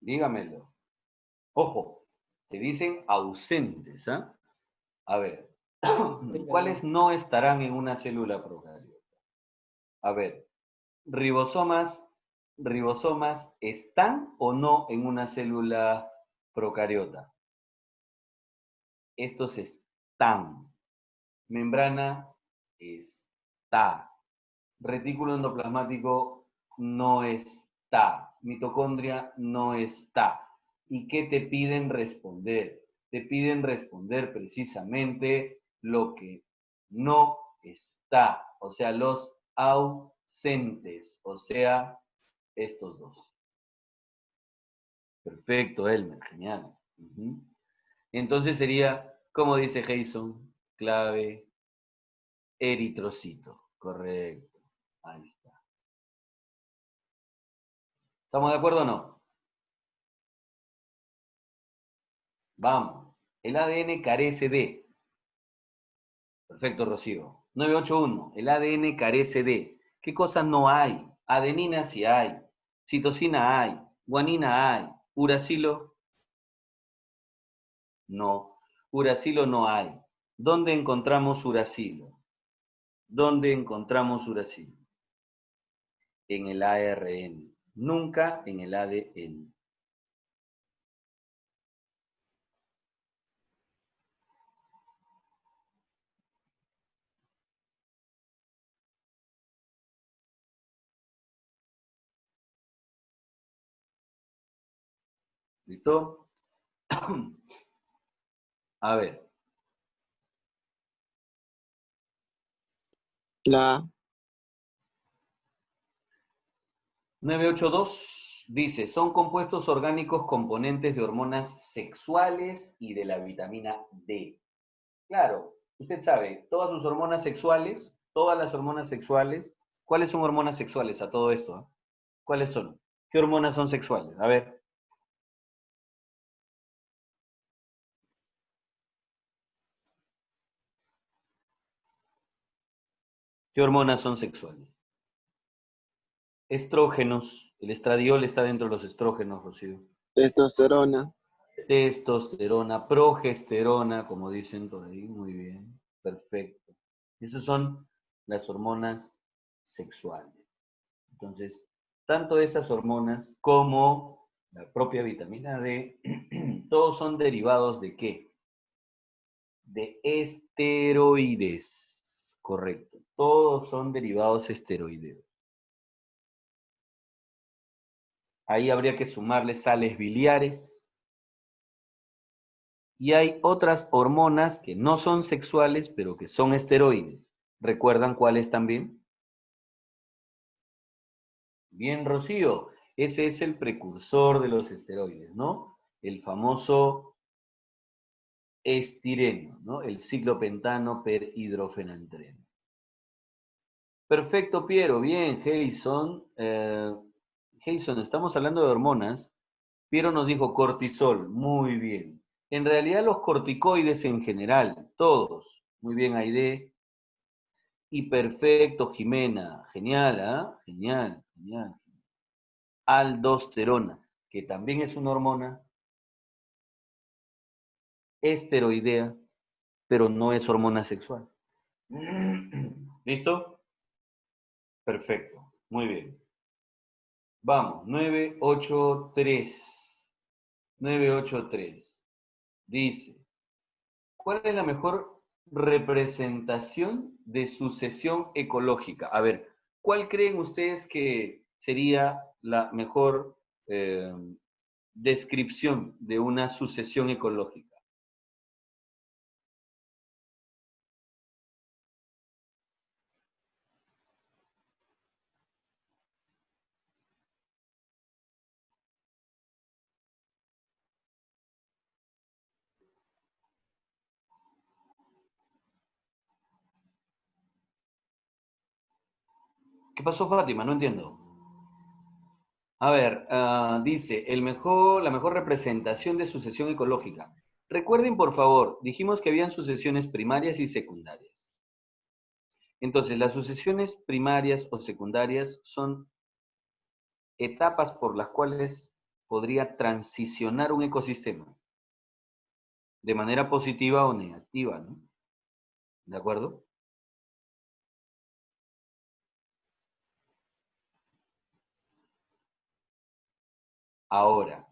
Dígamelo. Ojo, te dicen ausentes, ¿ah? A ver, ¿cuáles no estarán en una célula procariota? A ver, ribosomas, ribosomas están o no en una célula procariota. Estos están. Membrana está. Retículo endoplasmático no está. Mitocondria no está. ¿Y qué te piden responder? Te piden responder precisamente lo que no está, o sea, los ausentes, o sea, estos dos. Perfecto, Elmer, genial. Entonces sería, como dice Jason, clave eritrocito. Correcto. Ahí está. ¿Estamos de acuerdo o no? Vamos. El ADN carece de. Perfecto, Rocío. 981. El ADN carece de. ¿Qué cosas no hay? Adenina sí hay. Citosina hay. Guanina hay. Uracilo no. Uracilo no hay. ¿Dónde encontramos uracilo? ¿Dónde encontramos uracilo? En el ARN. Nunca en el ADN. ¿Listo? A ver. La 982 dice, son compuestos orgánicos componentes de hormonas sexuales y de la vitamina D. Claro, usted sabe, todas sus hormonas sexuales, todas las hormonas sexuales, ¿cuáles son hormonas sexuales a todo esto? ¿Cuáles son? ¿Qué hormonas son sexuales? A ver. ¿Qué hormonas son sexuales? Estrógenos. El estradiol está dentro de los estrógenos, Rocío. testosterona. Testosterona, progesterona, como dicen por ahí, muy bien, perfecto. Esas son las hormonas sexuales. Entonces, tanto esas hormonas como la propia vitamina D, todos son derivados de ¿qué? De esteroides. Correcto. Todos son derivados esteroideos. Ahí habría que sumarle sales biliares. Y hay otras hormonas que no son sexuales, pero que son esteroides. ¿Recuerdan cuáles también? Bien, Rocío. Ese es el precursor de los esteroides, ¿no? El famoso estireno, ¿no? El ciclopentano perhidrofenantreno. Perfecto, Piero. Bien, Jason. Jason, estamos hablando de hormonas. Piero nos dijo cortisol. Muy bien. En realidad los corticoides en general, todos. Muy bien, Aide. Y perfecto, Jimena. Genial, ¿ah? Genial, genial. Aldosterona, que también es una hormona esteroidea, pero no es hormona sexual. ¿Listo? Perfecto. Muy bien. Vamos, 983. 983. Dice, ¿cuál es la mejor representación de sucesión ecológica? A ver, ¿cuál creen ustedes que sería la mejor descripción de una sucesión ecológica? ¿Qué pasó, Fátima? No entiendo. A ver, dice, la mejor representación de sucesión ecológica. Recuerden, por favor, dijimos que habían sucesiones primarias y secundarias. Entonces, las sucesiones primarias o secundarias son etapas por las cuales podría transicionar un ecosistema de manera positiva o negativa, ¿no? ¿De acuerdo? Ahora,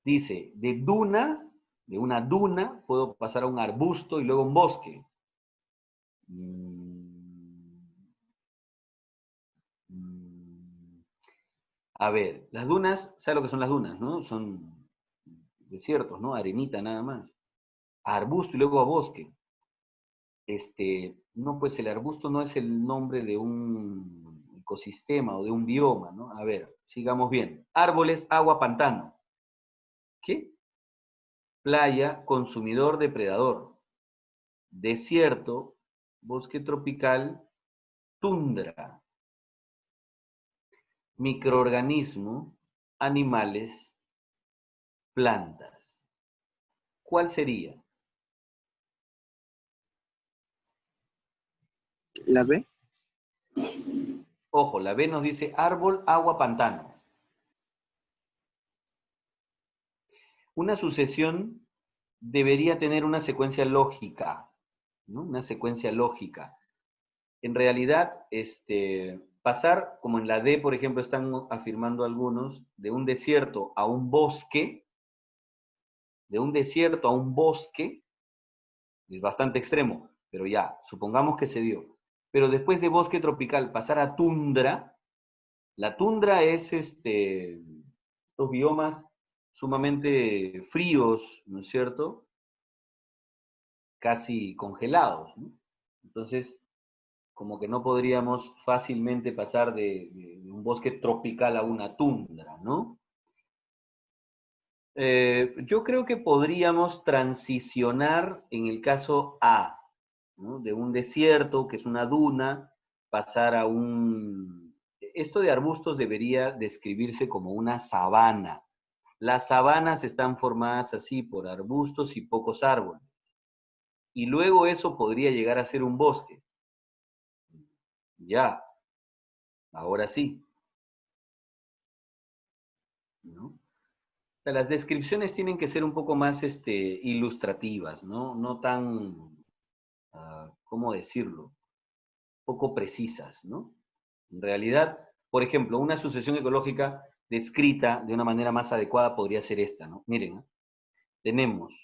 dice, de una duna, puedo pasar a un arbusto y luego un bosque. A ver, las dunas, ¿sabes lo que son las dunas, no? Son desiertos, ¿no? Arenita nada más. A arbusto y luego a bosque. No, pues el arbusto no es el nombre de un ecosistema o de un bioma, ¿no? A ver, sigamos bien. Árboles, agua, pantano. ¿Qué? Playa, consumidor, depredador. Desierto, bosque tropical, tundra. Microorganismo, animales, plantas. ¿Cuál sería? ¿La B? Ojo, la B nos dice árbol, agua, pantano. Una sucesión debería tener una secuencia lógica, ¿no? Una secuencia lógica. En realidad, pasar, como en la D, por ejemplo, están afirmando algunos, de un desierto a un bosque, es bastante extremo, pero ya, supongamos que se dio. Pero después de bosque tropical, pasar a tundra, la tundra es estos biomas sumamente fríos, ¿no es cierto? Casi congelados, ¿no? Entonces, como que no podríamos fácilmente pasar de un bosque tropical a una tundra, ¿no? Yo creo que podríamos transicionar en el caso A, ¿no? De un desierto, que es una duna, pasar a un... Esto de arbustos debería describirse como una sabana. Las sabanas están formadas así por arbustos y pocos árboles. Y luego eso podría llegar a ser un bosque. Ya, ahora sí, ¿no? O sea, las descripciones tienen que ser un poco más ilustrativas, ¿no? No tan, ¿cómo decirlo? Poco precisas, ¿no? En realidad, por ejemplo, una sucesión ecológica descrita de una manera más adecuada podría ser esta, ¿no? Miren, ¿eh? Tenemos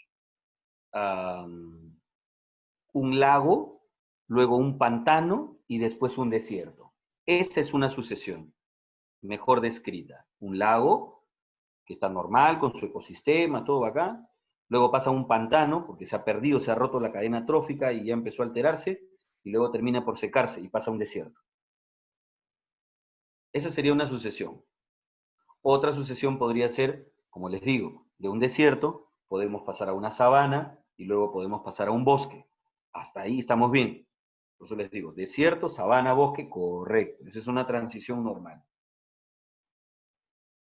un lago, luego un pantano y después un desierto. Esa es una sucesión mejor descrita. Un lago que está normal con su ecosistema, todo acá. Luego pasa un pantano porque se ha perdido, se ha roto la cadena trófica y ya empezó a alterarse. Y luego termina por secarse y pasa a un desierto. Esa sería una sucesión. Otra sucesión podría ser, como les digo, de un desierto podemos pasar a una sabana y luego podemos pasar a un bosque. Hasta ahí estamos bien. Por eso les digo, desierto, sabana, bosque, correcto. Esa es una transición normal.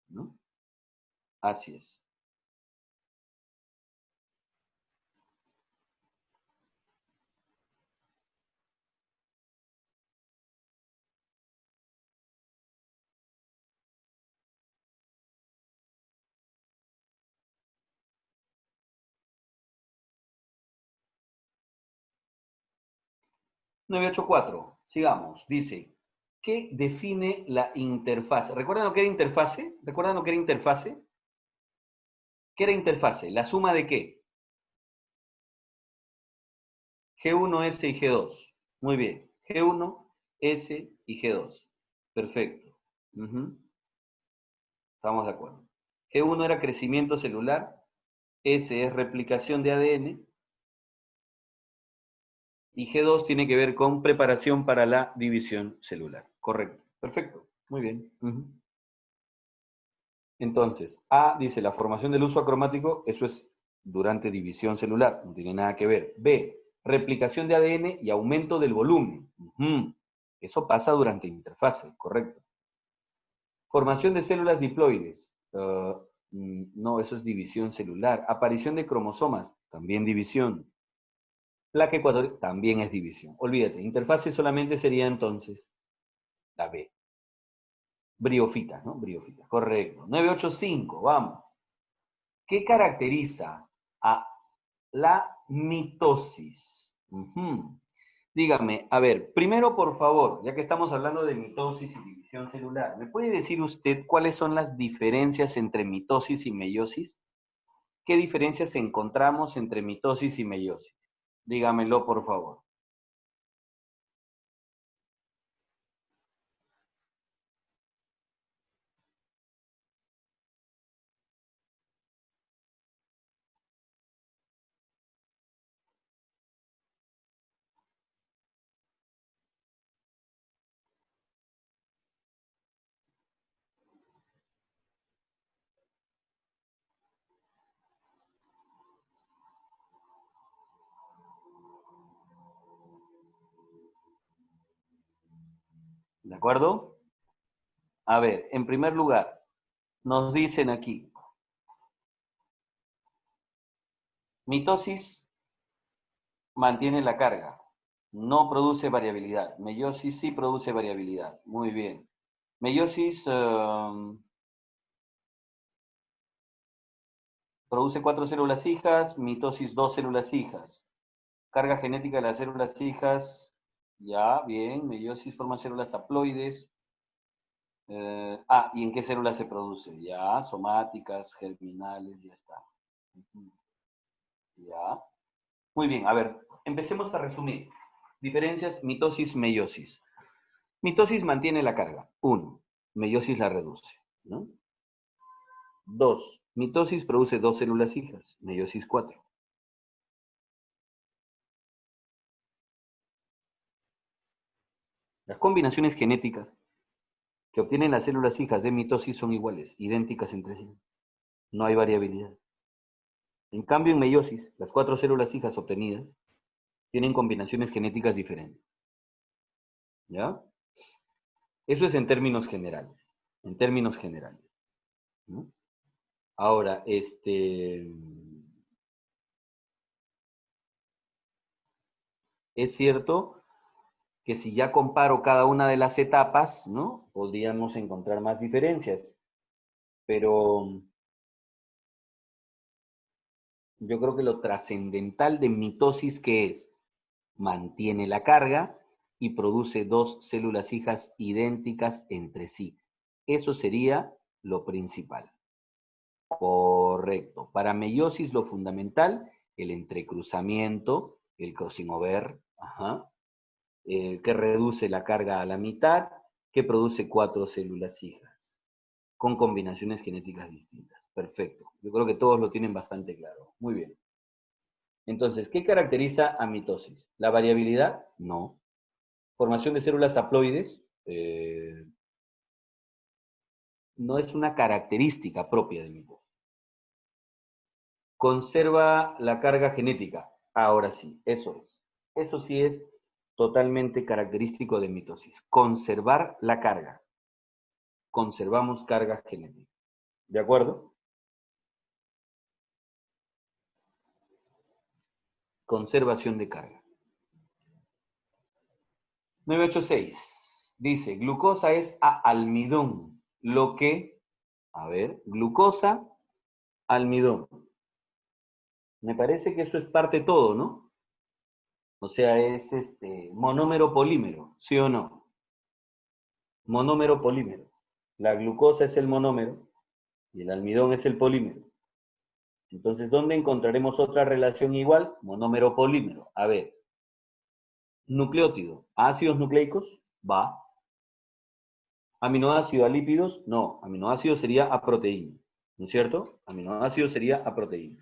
¿No? Así es. $984. Sigamos. Dice, ¿qué define la interfase? ¿Recuerdan lo que era interfase? ¿Recuerdan lo que era interfase? ¿Qué era interfase? ¿La suma de qué? G1, S y G2. Muy bien. G1, S y G2. Perfecto. Estamos de acuerdo. G1 era crecimiento celular, S es replicación de ADN y G2 tiene que ver con preparación para la división celular. Correcto. Perfecto. Muy bien. Entonces, A dice la formación del uso acromático, eso es durante división celular, no tiene nada que ver. B, replicación de ADN y aumento del volumen. Eso pasa durante interfase, correcto. Formación de células diploides. No, eso es división celular. Aparición de cromosomas, también división. Placa ecuatorial, también es división. Olvídate, interfase solamente sería entonces la B. Briofitas, ¿no? Briofitas, correcto. 985, vamos. ¿Qué caracteriza a la mitosis? Dígame, a ver, primero por favor, ya que estamos hablando de mitosis y división celular, ¿me puede decir usted cuáles son las diferencias entre mitosis y meiosis? ¿Qué diferencias encontramos entre mitosis y meiosis? Dígamelo por favor. ¿De acuerdo? A ver, en primer lugar, nos dicen aquí, mitosis mantiene la carga, no produce variabilidad. Meiosis sí produce variabilidad. Muy bien. Meiosis produce 4 células hijas, mitosis 2 células hijas. Carga genética de las células hijas, ya, bien. Meiosis forma células haploides. ¿Y en qué células se produce? Ya, somáticas, germinales, ya está. Ya. Muy bien, a ver, empecemos a resumir. Diferencias, mitosis, meiosis. Mitosis mantiene la carga. 1. Meiosis la reduce. ¿No? 2. Mitosis produce 2 células hijas. Meiosis 4. Las combinaciones genéticas que obtienen las células hijas de mitosis son iguales, idénticas entre sí. No hay variabilidad. En cambio, en meiosis, las 4 células hijas obtenidas tienen combinaciones genéticas diferentes. ¿Ya? Eso es en términos generales. En términos generales. ¿No? Ahora, es cierto que si ya comparo cada una de las etapas, ¿no? Podríamos encontrar más diferencias. Pero yo creo que lo trascendental de mitosis, ¿qué es? Mantiene la carga y produce 2 células hijas idénticas entre sí. Eso sería lo principal. Correcto. Para meiosis lo fundamental, el entrecruzamiento, el crossing over, que reduce la carga a la mitad, que produce 4 células hijas, con combinaciones genéticas distintas. Perfecto. Yo creo que todos lo tienen bastante claro. Muy bien. Entonces, ¿qué caracteriza a mitosis? ¿La variabilidad? No. ¿Formación de células haploides? No es una característica propia de mitosis. ¿Conserva la carga genética? Ahora sí, eso es. Eso sí es totalmente característico de mitosis. Conservar la carga. Conservamos carga genética. ¿De acuerdo? Conservación de carga. 986. Dice, glucosa es almidón. Lo que, a ver, glucosa, almidón. Me parece que eso es parte de todo, ¿no? O sea, es monómero polímero, ¿sí o no? Monómero polímero. La glucosa es el monómero y el almidón es el polímero. Entonces, ¿dónde encontraremos otra relación igual? Monómero polímero. A ver, nucleótido, ácidos nucleicos, va. Aminoácido a lípidos, no. Aminoácido sería a proteína, ¿no es cierto? Aminoácido sería a proteína.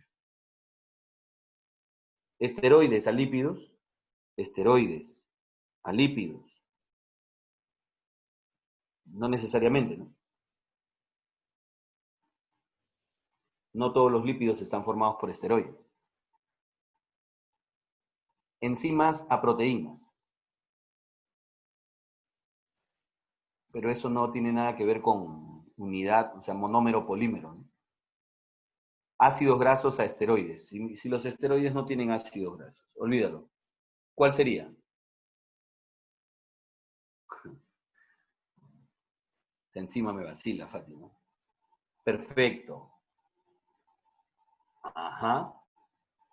Esteroides a lípidos, esteroides a lípidos. No necesariamente, ¿no? No todos los lípidos están formados por esteroides. Enzimas a proteínas. Pero eso no tiene nada que ver con unidad, o sea, monómero polímero, ¿no? Ácidos grasos a esteroides. Si los esteroides no tienen ácidos grasos, olvídalo. ¿Cuál sería? Encima me vacila, Fátima. Perfecto. Ajá.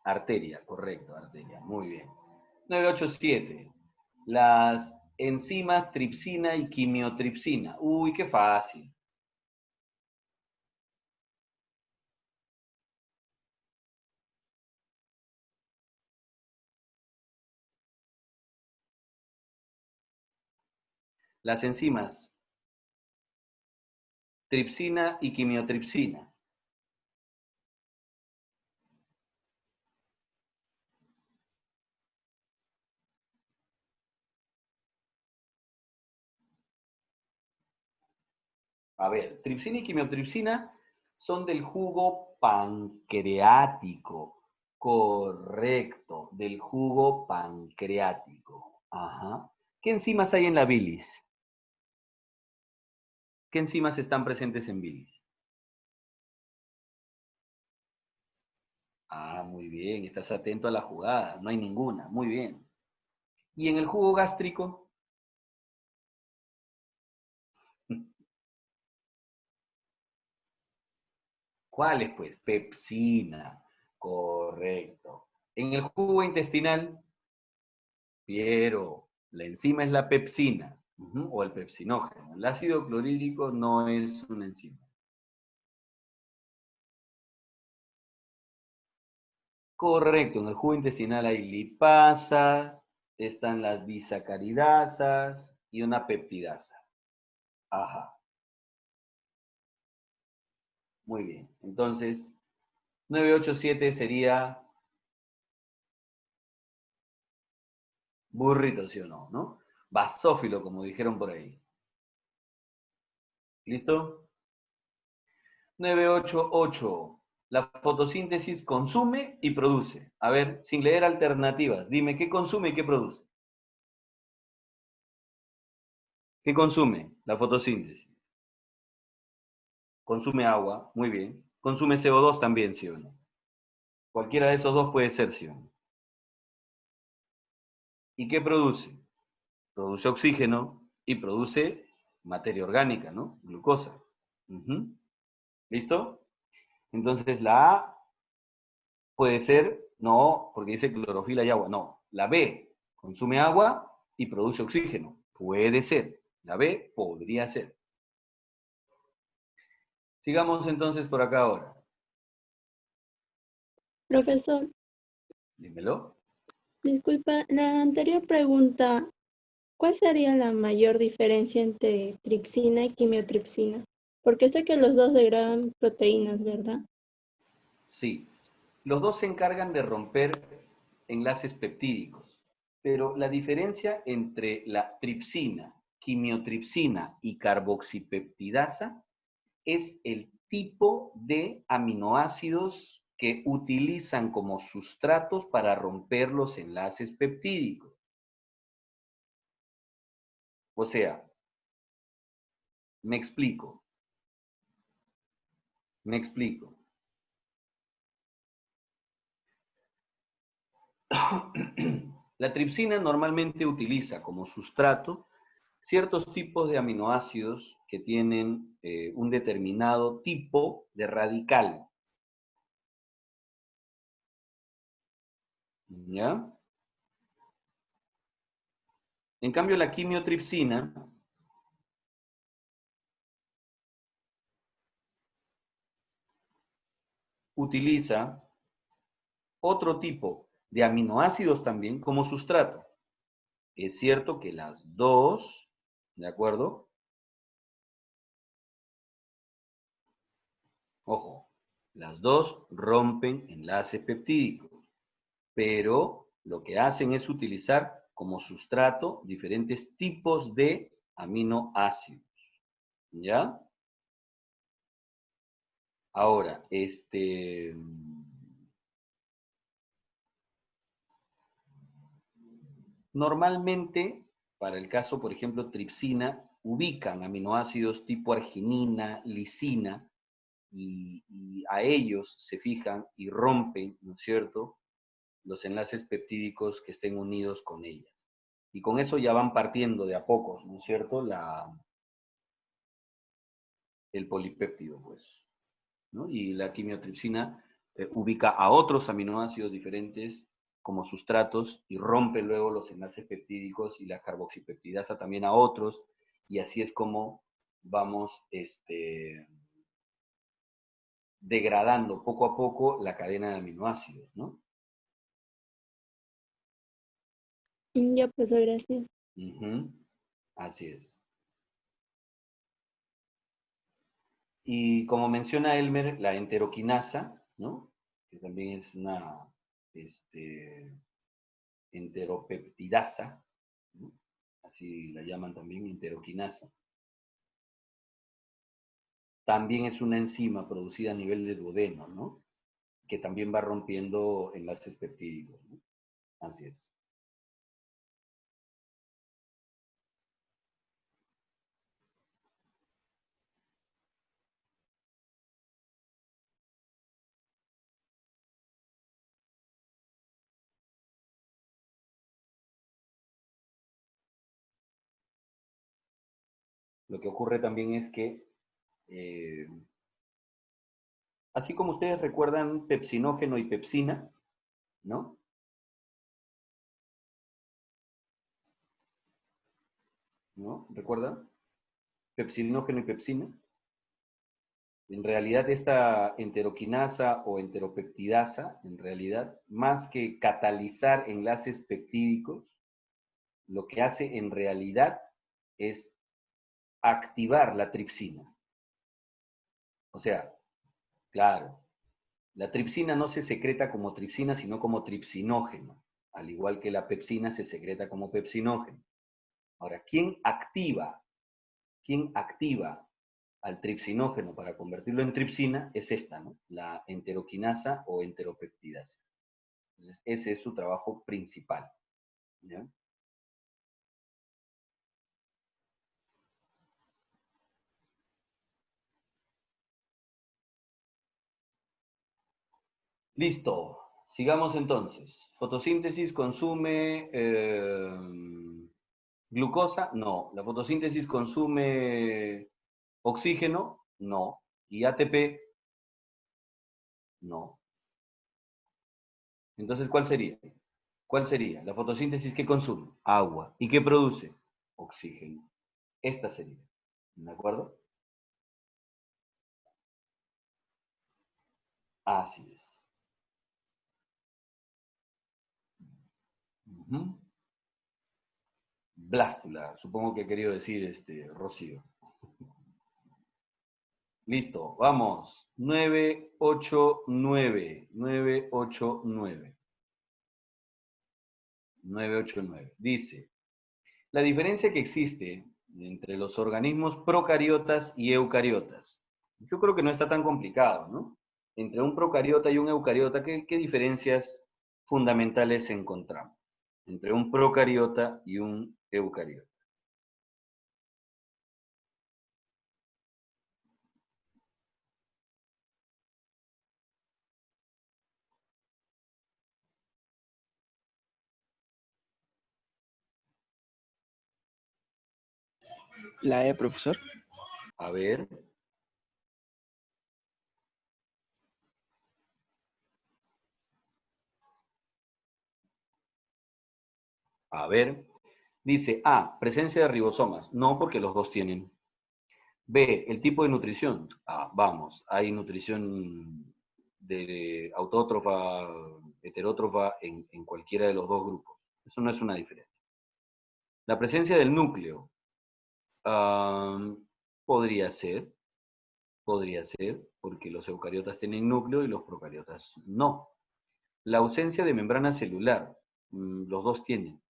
Arteria, correcto, arteria. Muy bien. 987. Las enzimas tripsina y quimiotripsina. Uy, qué fácil. Las enzimas tripsina y quimiotripsina. A ver, tripsina y quimiotripsina son del jugo pancreático. Correcto, del jugo pancreático. Ajá. ¿Qué enzimas hay en la bilis? ¿Qué enzimas están presentes en bilis? Ah, muy bien, estás atento a la jugada. No hay ninguna, muy bien. ¿Y en el jugo gástrico? ¿Cuáles, pues? Pepsina. Correcto. En el jugo intestinal, Piero, la enzima es la pepsina, o el pepsinógeno. El ácido clorhídrico no es una enzima. Correcto, en el jugo intestinal hay lipasa, están las disacaridasas y una peptidasa. Ajá. Muy bien. Entonces, 987 sería burrito, ¿sí o no? ¿No? Basófilo, como dijeron por ahí. ¿Listo? 988. La fotosíntesis consume y produce. A ver, sin leer alternativas, dime qué consume y qué produce. ¿Qué consume la fotosíntesis? Consume agua, muy bien. Consume CO2 también, ¿sí o no? Cualquiera de esos dos puede ser, ¿sí o no? ¿Y qué produce? Produce oxígeno y produce materia orgánica, ¿no? Glucosa. ¿Listo? Entonces la A puede ser, no, porque dice clorofila y agua, no. La B consume agua y produce oxígeno. Puede ser. La B podría ser. Sigamos entonces por acá ahora. Profesor, Dímelo. disculpa, la anterior pregunta, ¿Cuál sería la mayor diferencia entre tripsina y quimiotripsina? Porque sé que los dos degradan proteínas, ¿verdad? Sí, los dos se encargan de romper enlaces peptídicos, pero la diferencia entre la tripsina, quimiotripsina y carboxipeptidasa es el tipo de aminoácidos que utilizan como sustratos para romper los enlaces peptídicos. O sea, me explico, me explico. La tripsina normalmente utiliza como sustrato ciertos tipos de aminoácidos que tienen un determinado tipo de radical. ¿Ya? En cambio, la quimiotripsina utiliza otro tipo de aminoácidos también como sustrato. Es cierto que las dos, ¿de acuerdo? Ojo, las dos rompen enlaces peptídicos, pero lo que hacen es utilizar como sustrato diferentes tipos de aminoácidos. ¿Ya? Ahora, normalmente, para el caso, por ejemplo, tripsina, ubican aminoácidos tipo arginina, lisina, y a ellos se fijan y rompen, ¿no es cierto?, los enlaces peptídicos que estén unidos con ellas. Y con eso ya van partiendo de a pocos, ¿no es cierto?, el polipéptido, pues, ¿no? Y la quimiotripsina ubica a otros aminoácidos diferentes como sustratos y rompe luego los enlaces peptídicos, y la carboxipeptidasa también a otros, y así es como vamos degradando poco a poco la cadena de aminoácidos, ¿no? Ya, pues gracias. Ujú, así es. Y como menciona Elmer, la enteroquinasa, ¿no?, que también es una enteropeptidasa, ¿no?, así la llaman también, enteroquinasa, también es una enzima producida a nivel del duodeno, ¿no?, que también va rompiendo enlaces peptídicos, ¿no? Así es. Lo que ocurre también es que, eh, así como ustedes recuerdan pepsinógeno y pepsina, ¿no? ¿No? ¿Recuerdan? Pepsinógeno y pepsina. En realidad esta enteroquinasa o enteropeptidasa, en realidad, más que catalizar enlaces peptídicos, lo que hace en realidad es activar la tripsina. O sea, claro, la tripsina no se secreta como tripsina, sino como tripsinógeno, al igual que la pepsina se secreta como pepsinógeno. Ahora, quién activa al tripsinógeno para convertirlo en tripsina? Es esta, ¿no?, la enteroquinasa o enteropeptidasa. Entonces, ese es su trabajo principal, ¿ya? Listo. Sigamos entonces. Fotosíntesis consume glucosa, no. La fotosíntesis consume oxígeno, no. Y ATP, no. Entonces, ¿cuál sería? ¿Cuál sería? La fotosíntesis, ¿qué consume? Agua. ¿Y qué produce? Oxígeno. Esta sería. ¿De acuerdo? Así es. Ujú. Blástula, supongo que ha querido decir Rocío. Listo, vamos. 989. 989. 989. Dice, la diferencia que existe entre los organismos procariotas y eucariotas. Yo creo que no está tan complicado, ¿no? Entre un procariota y un eucariota, ¿qué diferencias fundamentales encontramos? Entre un procariota y un eucariota. La E, profesor. A ver. A ver. Dice A, presencia de ribosomas. No, porque los dos tienen. B, el tipo de nutrición. Ah, vamos, hay nutrición de autótrofa, heterótrofa en cualquiera de los dos grupos. Eso no es una diferencia. La presencia del núcleo. Podría ser, porque los eucariotas tienen núcleo y los procariotas no. La ausencia de membrana celular. Los dos tienen.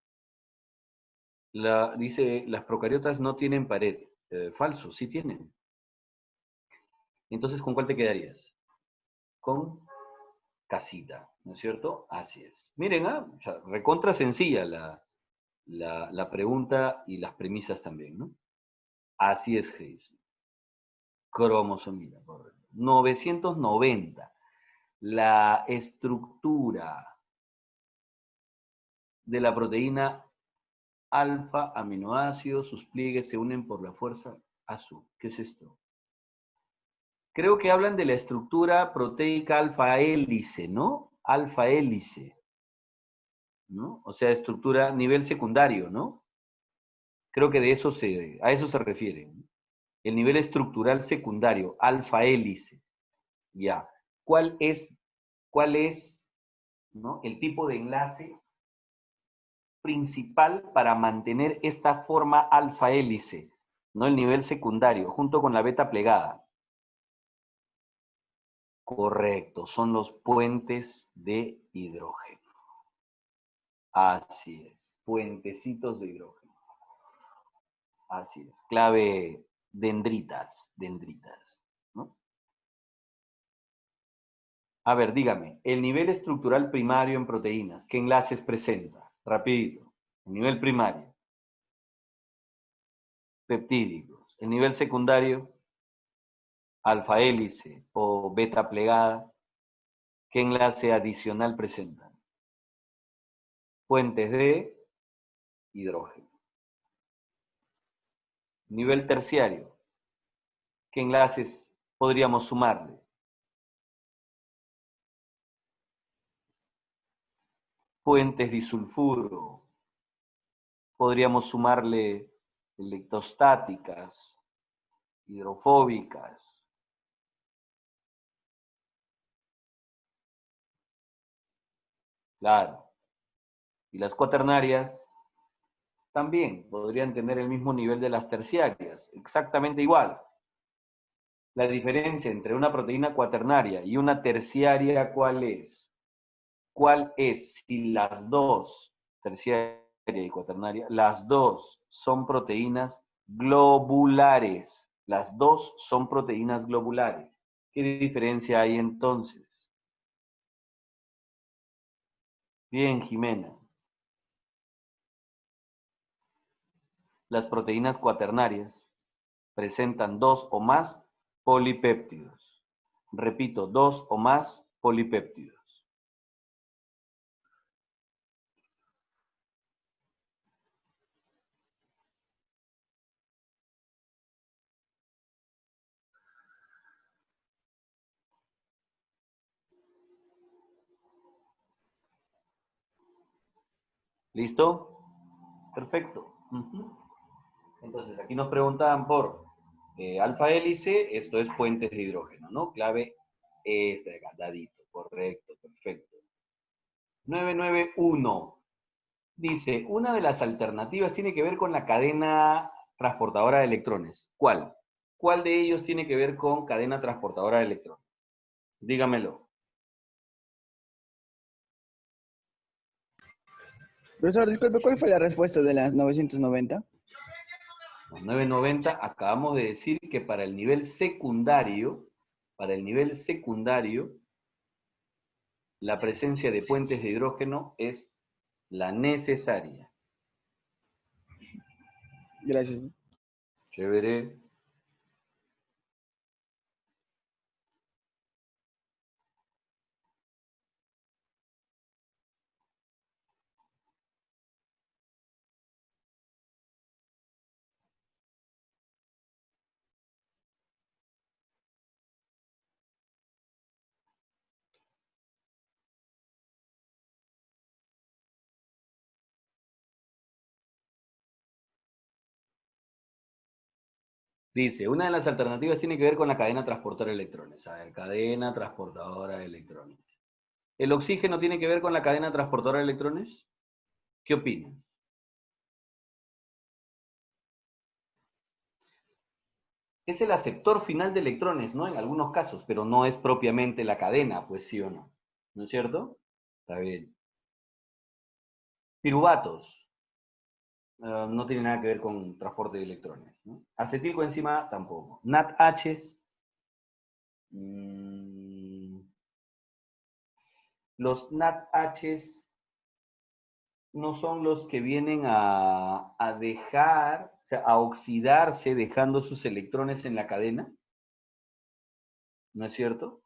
Dice, las procariotas no tienen pared. Falso, sí tienen. Entonces, ¿con cuál te quedarías? Con casita, ¿no es cierto? Así es. Miren, o sea, recontra sencilla la pregunta y las premisas también, ¿no? Así es, Hayes. Cromosomía, correcto. 990. La estructura de la proteína alfa aminoácidos, sus pliegues se unen por la fuerza azul. ¿Qué es esto? Creo que hablan de la estructura proteica alfa hélice, ¿no? Alfa hélice, ¿no? O sea, estructura nivel secundario, ¿no? Creo que a eso se refiere, ¿no? El nivel estructural secundario, alfa hélice. Ya. ¿Cuál es, ¿no? El tipo de enlace principal para mantener esta forma alfa hélice, ¿no? El nivel secundario, junto con la beta plegada. Correcto, son los puentes de hidrógeno. Así es, puentecitos de hidrógeno. Así es, clave dendritas, ¿no? A ver, dígame, el nivel estructural primario en proteínas, ¿qué enlaces presenta? Rapidito, el nivel primario, peptídicos. El nivel secundario, alfa hélice o beta plegada, ¿qué enlace adicional presentan? Puentes de hidrógeno. Nivel terciario, ¿qué enlaces podríamos sumarle? Puentes disulfuro. Podríamos sumarle electrostáticas, hidrofóbicas. Claro. Y las cuaternarias también podrían tener el mismo nivel de las terciarias, exactamente igual. La diferencia entre una proteína cuaternaria y una terciaria, ¿cuál es? ¿Cuál es? Si las dos, terciaria y cuaternaria, las dos son proteínas globulares. Las dos son proteínas globulares. ¿Qué diferencia hay entonces? Bien, Jimena. Las proteínas cuaternarias presentan dos o más polipéptidos. Repito, dos o más polipéptidos. ¿Listo? Perfecto. Entonces, aquí nos preguntaban por alfa hélice, esto es puentes de hidrógeno, ¿no? Clave este de acá, dadito. Correcto, perfecto. 991. Dice, una de las alternativas tiene que ver con la cadena transportadora de electrones. ¿Cuál? ¿Cuál de ellos tiene que ver con cadena transportadora de electrones? Dígamelo. Profesor, disculpe, ¿cuál fue la respuesta de las 990? Los 990, acabamos de decir que para el nivel secundario, la presencia de puentes de hidrógeno es la necesaria. Gracias. Chévere. Dice, una de las alternativas tiene que ver con la cadena transportadora de electrones. A ver, cadena transportadora de electrones. ¿El oxígeno tiene que ver con la cadena transportadora de electrones? ¿Qué opinan? Es el aceptor final de electrones, ¿no? En algunos casos, pero no es propiamente la cadena, pues sí o no. ¿No es cierto? Está bien. Piruvatos. No tiene nada que ver con transporte de electrones, ¿no? Acetilcoenzima tampoco. NADHs. Los NADHs no son los que vienen a dejar, o sea, a oxidarse dejando sus electrones en la cadena. ¿No es cierto?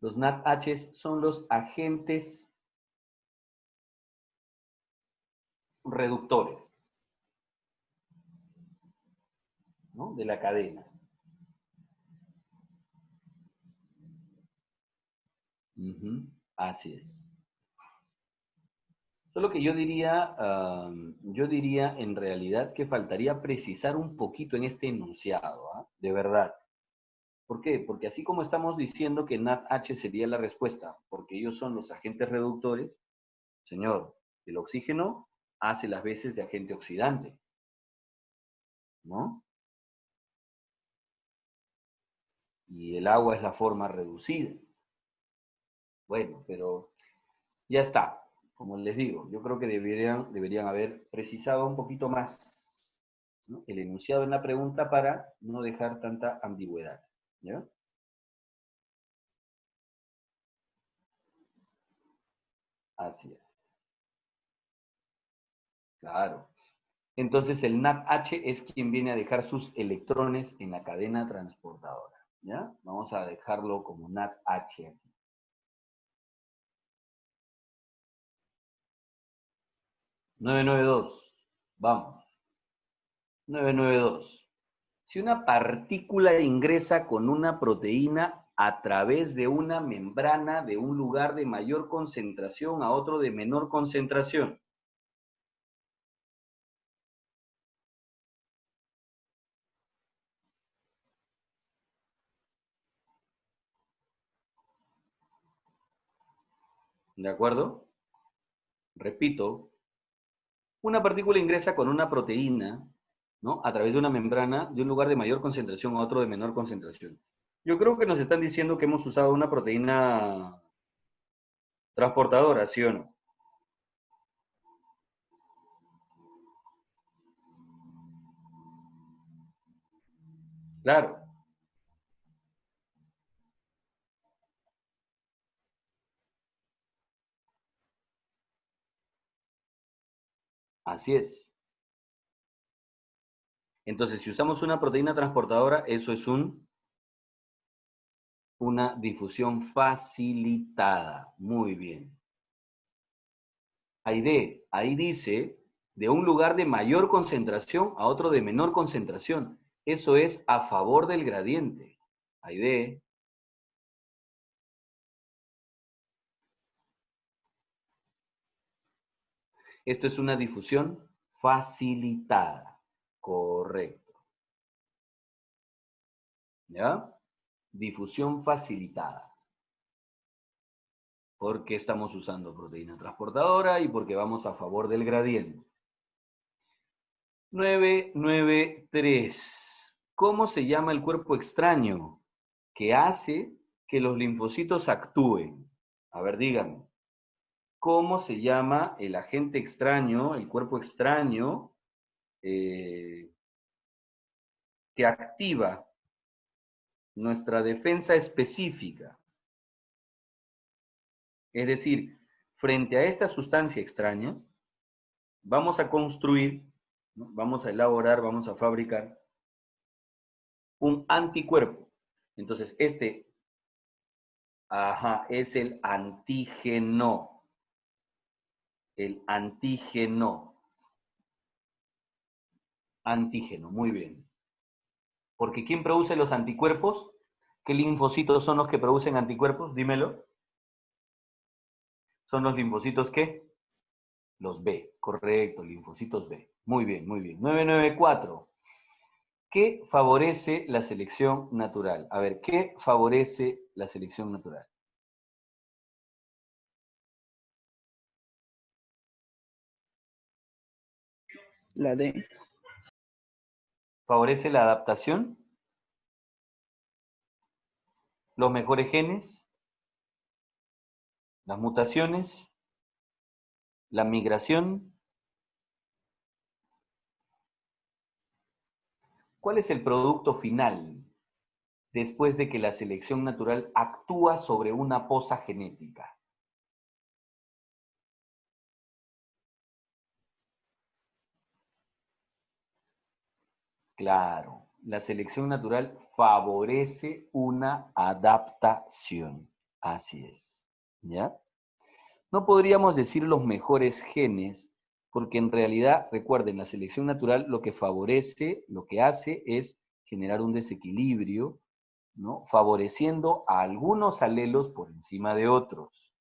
Los NADHs son los agentes reductores, ¿no? De la cadena. Así es. Solo que yo diría en realidad que faltaría precisar un poquito en este enunciado, ¿ah? De verdad. ¿Por qué? Porque así como estamos diciendo que NADH sería la respuesta, porque ellos son los agentes reductores, señor, el oxígeno hace las veces de agente oxidante, ¿no? Y el agua es la forma reducida. Bueno, pero ya está. Como les digo, yo creo que deberían haber precisado un poquito más, ¿no? El enunciado en la pregunta para no dejar tanta ambigüedad, ¿ya? Así es. Claro. Entonces el NADH es quien viene a dejar sus electrones en la cadena transportadora, ¿ya? Vamos a dejarlo como NADH aquí. 992. Vamos. 992. Si una partícula ingresa con una proteína a través de una membrana de un lugar de mayor concentración a otro de menor concentración. ¿De acuerdo? Repito, una partícula ingresa con una proteína, ¿no? A través de una membrana de un lugar de mayor concentración a otro de menor concentración. Yo creo que nos están diciendo que hemos usado una proteína transportadora, ¿sí o no? Claro, así es. Entonces, si usamos una proteína transportadora, eso es una difusión facilitada. Muy bien. Ahí dice, de un lugar de mayor concentración a otro de menor concentración. Eso es a favor del gradiente. Aide. Esto es una difusión facilitada. Correcto. ¿Ya? Difusión facilitada. Porque estamos usando proteína transportadora y porque vamos a favor del gradiente. 993. ¿Cómo se llama el cuerpo extraño que hace que los linfocitos actúen? A ver, díganme. ¿Cómo se llama el agente extraño, el cuerpo extraño, que activa nuestra defensa específica? Es decir, frente a esta sustancia extraña, vamos a construir, ¿no? Vamos a elaborar, vamos a fabricar un anticuerpo. Entonces, este, es el antígeno. El antígeno. Antígeno, muy bien. Porque ¿quién produce los anticuerpos? ¿Qué linfocitos son los que producen anticuerpos? Dímelo. ¿Son los linfocitos qué? Los B, correcto, linfocitos B. Muy bien, muy bien. 994. ¿Qué favorece la selección natural? A ver, ¿qué favorece la selección natural? La D. ¿Favorece la adaptación? ¿Los mejores genes? ¿Las mutaciones? ¿La migración? ¿Cuál es el producto final después de que la selección natural actúa sobre una poza genética? Claro, la selección natural favorece una adaptación. Así es. ¿Ya? No podríamos decir los mejores genes, porque en realidad, recuerden, la selección natural lo que favorece, lo que hace es generar un desequilibrio, ¿no? Favoreciendo a algunos alelos por encima de otros.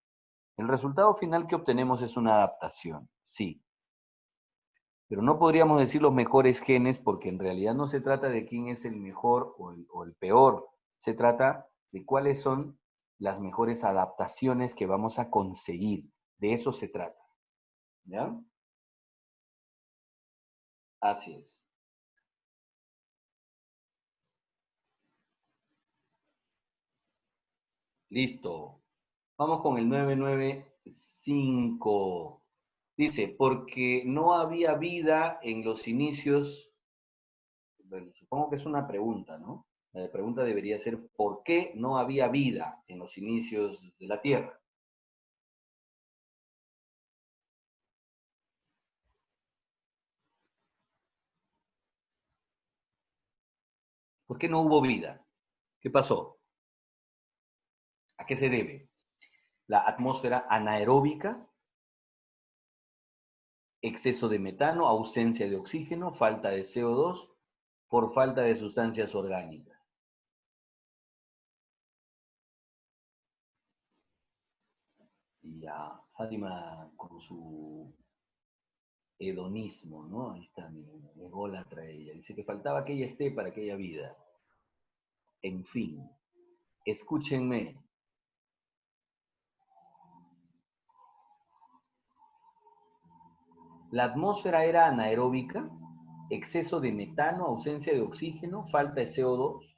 El resultado final que obtenemos es una adaptación, sí. Pero no podríamos decir los mejores genes porque en realidad no se trata de quién es el mejor o el peor. Se trata de cuáles son las mejores adaptaciones que vamos a conseguir. De eso se trata. ¿Ya? Así es. Listo. Vamos con el 995. Dice, porque no había vida en los inicios. Bueno, supongo que es una pregunta, ¿no? La pregunta debería ser, ¿por qué no había vida en los inicios de la Tierra? ¿Por qué no hubo vida? ¿Qué pasó? ¿A qué se debe? La atmósfera anaeróbica, exceso de metano, ausencia de oxígeno, falta de CO2, por falta de sustancias orgánicas. Y a Fátima con su hedonismo, ¿no? Ahí está, mi ególatra ella. Dice que faltaba que ella esté para aquella vida. En fin, escúchenme. La atmósfera era anaeróbica, exceso de metano, ausencia de oxígeno, falta de CO2.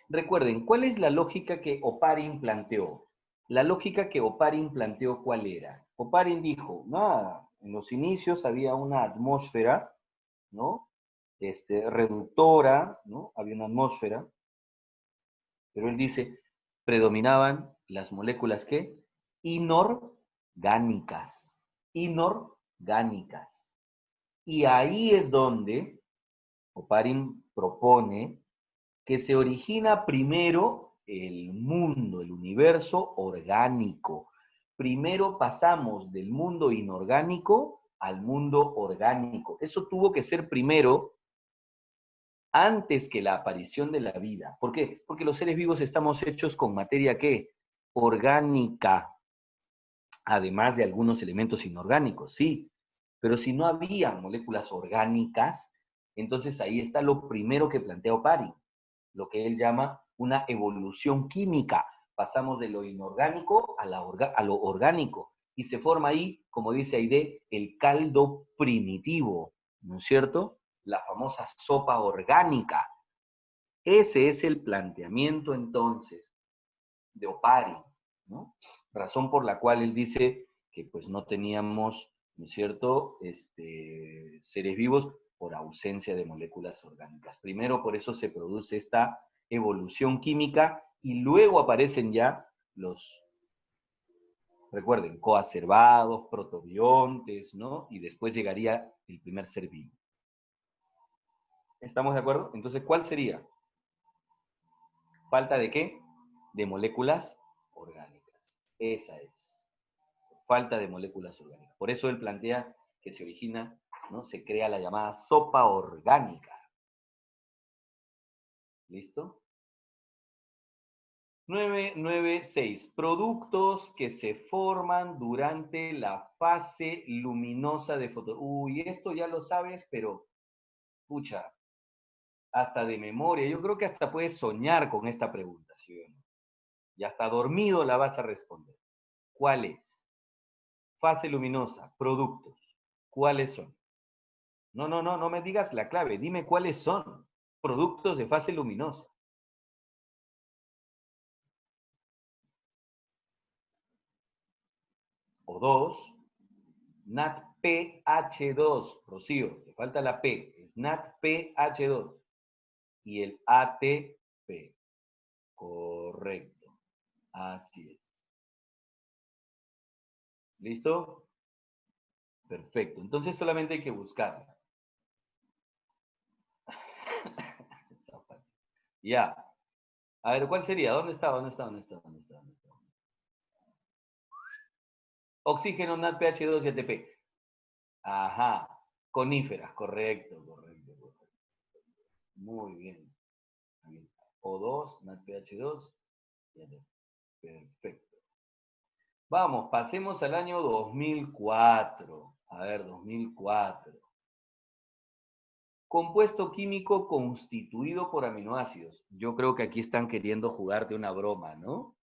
Recuerden, ¿cuál es la lógica que Oparin planteó? La lógica que Oparin planteó, ¿cuál era? Oparin dijo, nada, en los inicios había una atmósfera, ¿no? Reductora, ¿no? Había una atmósfera, pero él dice, predominaban las moléculas, ¿qué? Inorgánicas. Inorgánicas. Y ahí es donde Oparin propone que se origina primero el mundo, el universo orgánico. Primero pasamos del mundo inorgánico al mundo orgánico. Eso tuvo que ser primero antes que la aparición de la vida. ¿Por qué? Porque los seres vivos estamos hechos con materia ¿qué? Orgánica, además de algunos elementos inorgánicos, sí. Pero si no había moléculas orgánicas, Entonces ahí está lo primero que plantea Oparin, lo que él llama una evolución química. Pasamos de lo inorgánico a lo orgánico. Y se forma ahí, como dice Aide, el caldo primitivo, ¿no es cierto? La famosa sopa orgánica. Ese es el planteamiento entonces de Oparin, ¿no? Razón por la cual él dice que pues no teníamos, ¿no es cierto?, seres vivos por ausencia de moléculas orgánicas. Primero por eso se produce esta evolución química y luego aparecen ya los, recuerden, coacervados, protobiontes, ¿no? Y después llegaría el primer ser vivo. ¿Estamos de acuerdo? Entonces, ¿cuál sería? ¿Falta de qué? De moléculas orgánicas. Esa es. Falta de moléculas orgánicas. Por eso él plantea que se origina, ¿no? Se crea la llamada sopa orgánica. ¿Listo? 996. Productos que se forman durante la fase luminosa de foto. Uy, esto ya lo sabes, pero, pucha, hasta de memoria. Yo creo que hasta puedes soñar con esta pregunta, ¿sí o no? Y hasta dormido la vas a responder. ¿Cuál es? Fase luminosa, productos. ¿Cuáles son? No me digas la clave. Dime cuáles son. Productos de fase luminosa. O dos, NADPH2. Rocío, te falta la P. Es NADPH2. Y el ATP. Correcto. Así es. ¿Listo? Perfecto. Entonces solamente hay que buscarla. Ya. A ver, ¿cuál sería? ¿Dónde está? Oxígeno, NADPH2 y ATP. Ajá. Coníferas, correcto. Muy bien. Ahí está. O2, NADPH2 y ATP. Perfecto. Vamos, pasemos al año 2004. A ver, 2004. Compuesto químico constituido por aminoácidos. Yo creo que aquí están queriendo jugarte una broma, ¿no?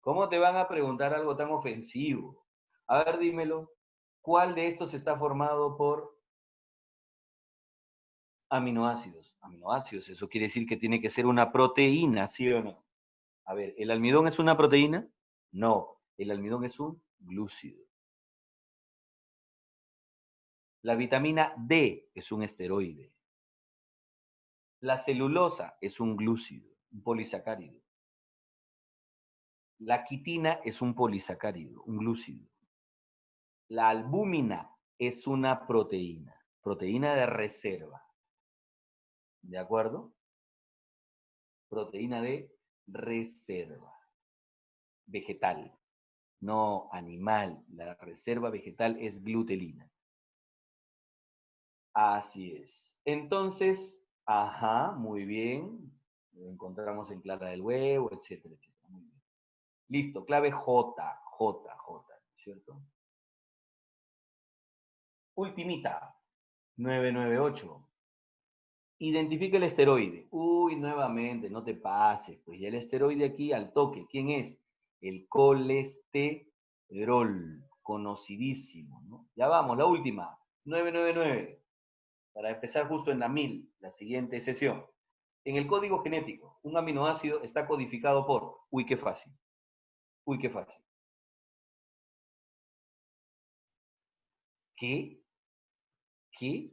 ¿Cómo te van a preguntar algo tan ofensivo? A ver, dímelo. ¿Cuál de estos está formado por aminoácidos? Aminoácidos, eso quiere decir que tiene que ser una proteína, ¿sí o no? A ver, ¿el almidón es una proteína? No, el almidón es un glúcido. La vitamina D es un esteroide. La celulosa es un glúcido, un polisacárido. La quitina es un polisacárido, un glúcido. La albúmina es una proteína, proteína de reserva. ¿De acuerdo? Proteína de reserva. Vegetal, no animal. La reserva vegetal es glutelina. Así es. Entonces, ajá, muy bien. Lo encontramos en clara del huevo, etcétera, etcétera. Muy bien. Listo, clave J, ¿cierto? Ultimita, 998. Identifica el esteroide. Uy, nuevamente, no te pases. Pues ya el esteroide aquí al toque. ¿Quién es? El colesterol, conocidísimo, ¿no? Ya vamos, la última, 999. Para empezar justo en la 1000, la siguiente sesión. En el código genético, un aminoácido está codificado por... Uy, qué fácil. Uy, qué fácil. ¿Qué? ¿Qué?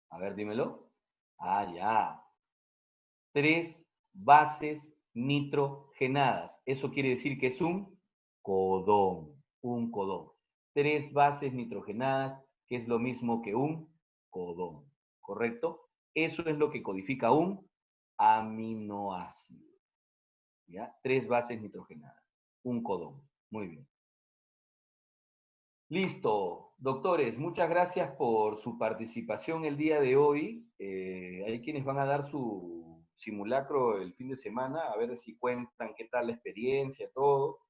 A ver, dímelo. Ah, ya. 3 bases nitrogenadas. Eso quiere decir que es un codón. Un codón. 3 bases nitrogenadas, que es lo mismo que un codón. ¿Correcto? Eso es lo que codifica un aminoácido. ¿Ya? 3 bases nitrogenadas. Un codón. Muy bien. Listo, doctores, muchas gracias por su participación el día de hoy. Hay quienes van a dar su simulacro el fin de semana, a ver si cuentan qué tal la experiencia, todo.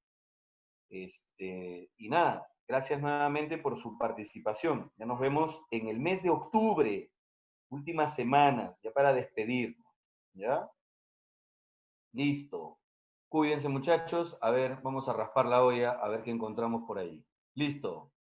Y nada, gracias nuevamente por su participación. Ya nos vemos en el mes de octubre. Últimas semanas, ya para despedirnos. ¿Ya? Listo. Cuídense, muchachos. A ver, vamos a raspar la olla, a ver qué encontramos por ahí. Listo.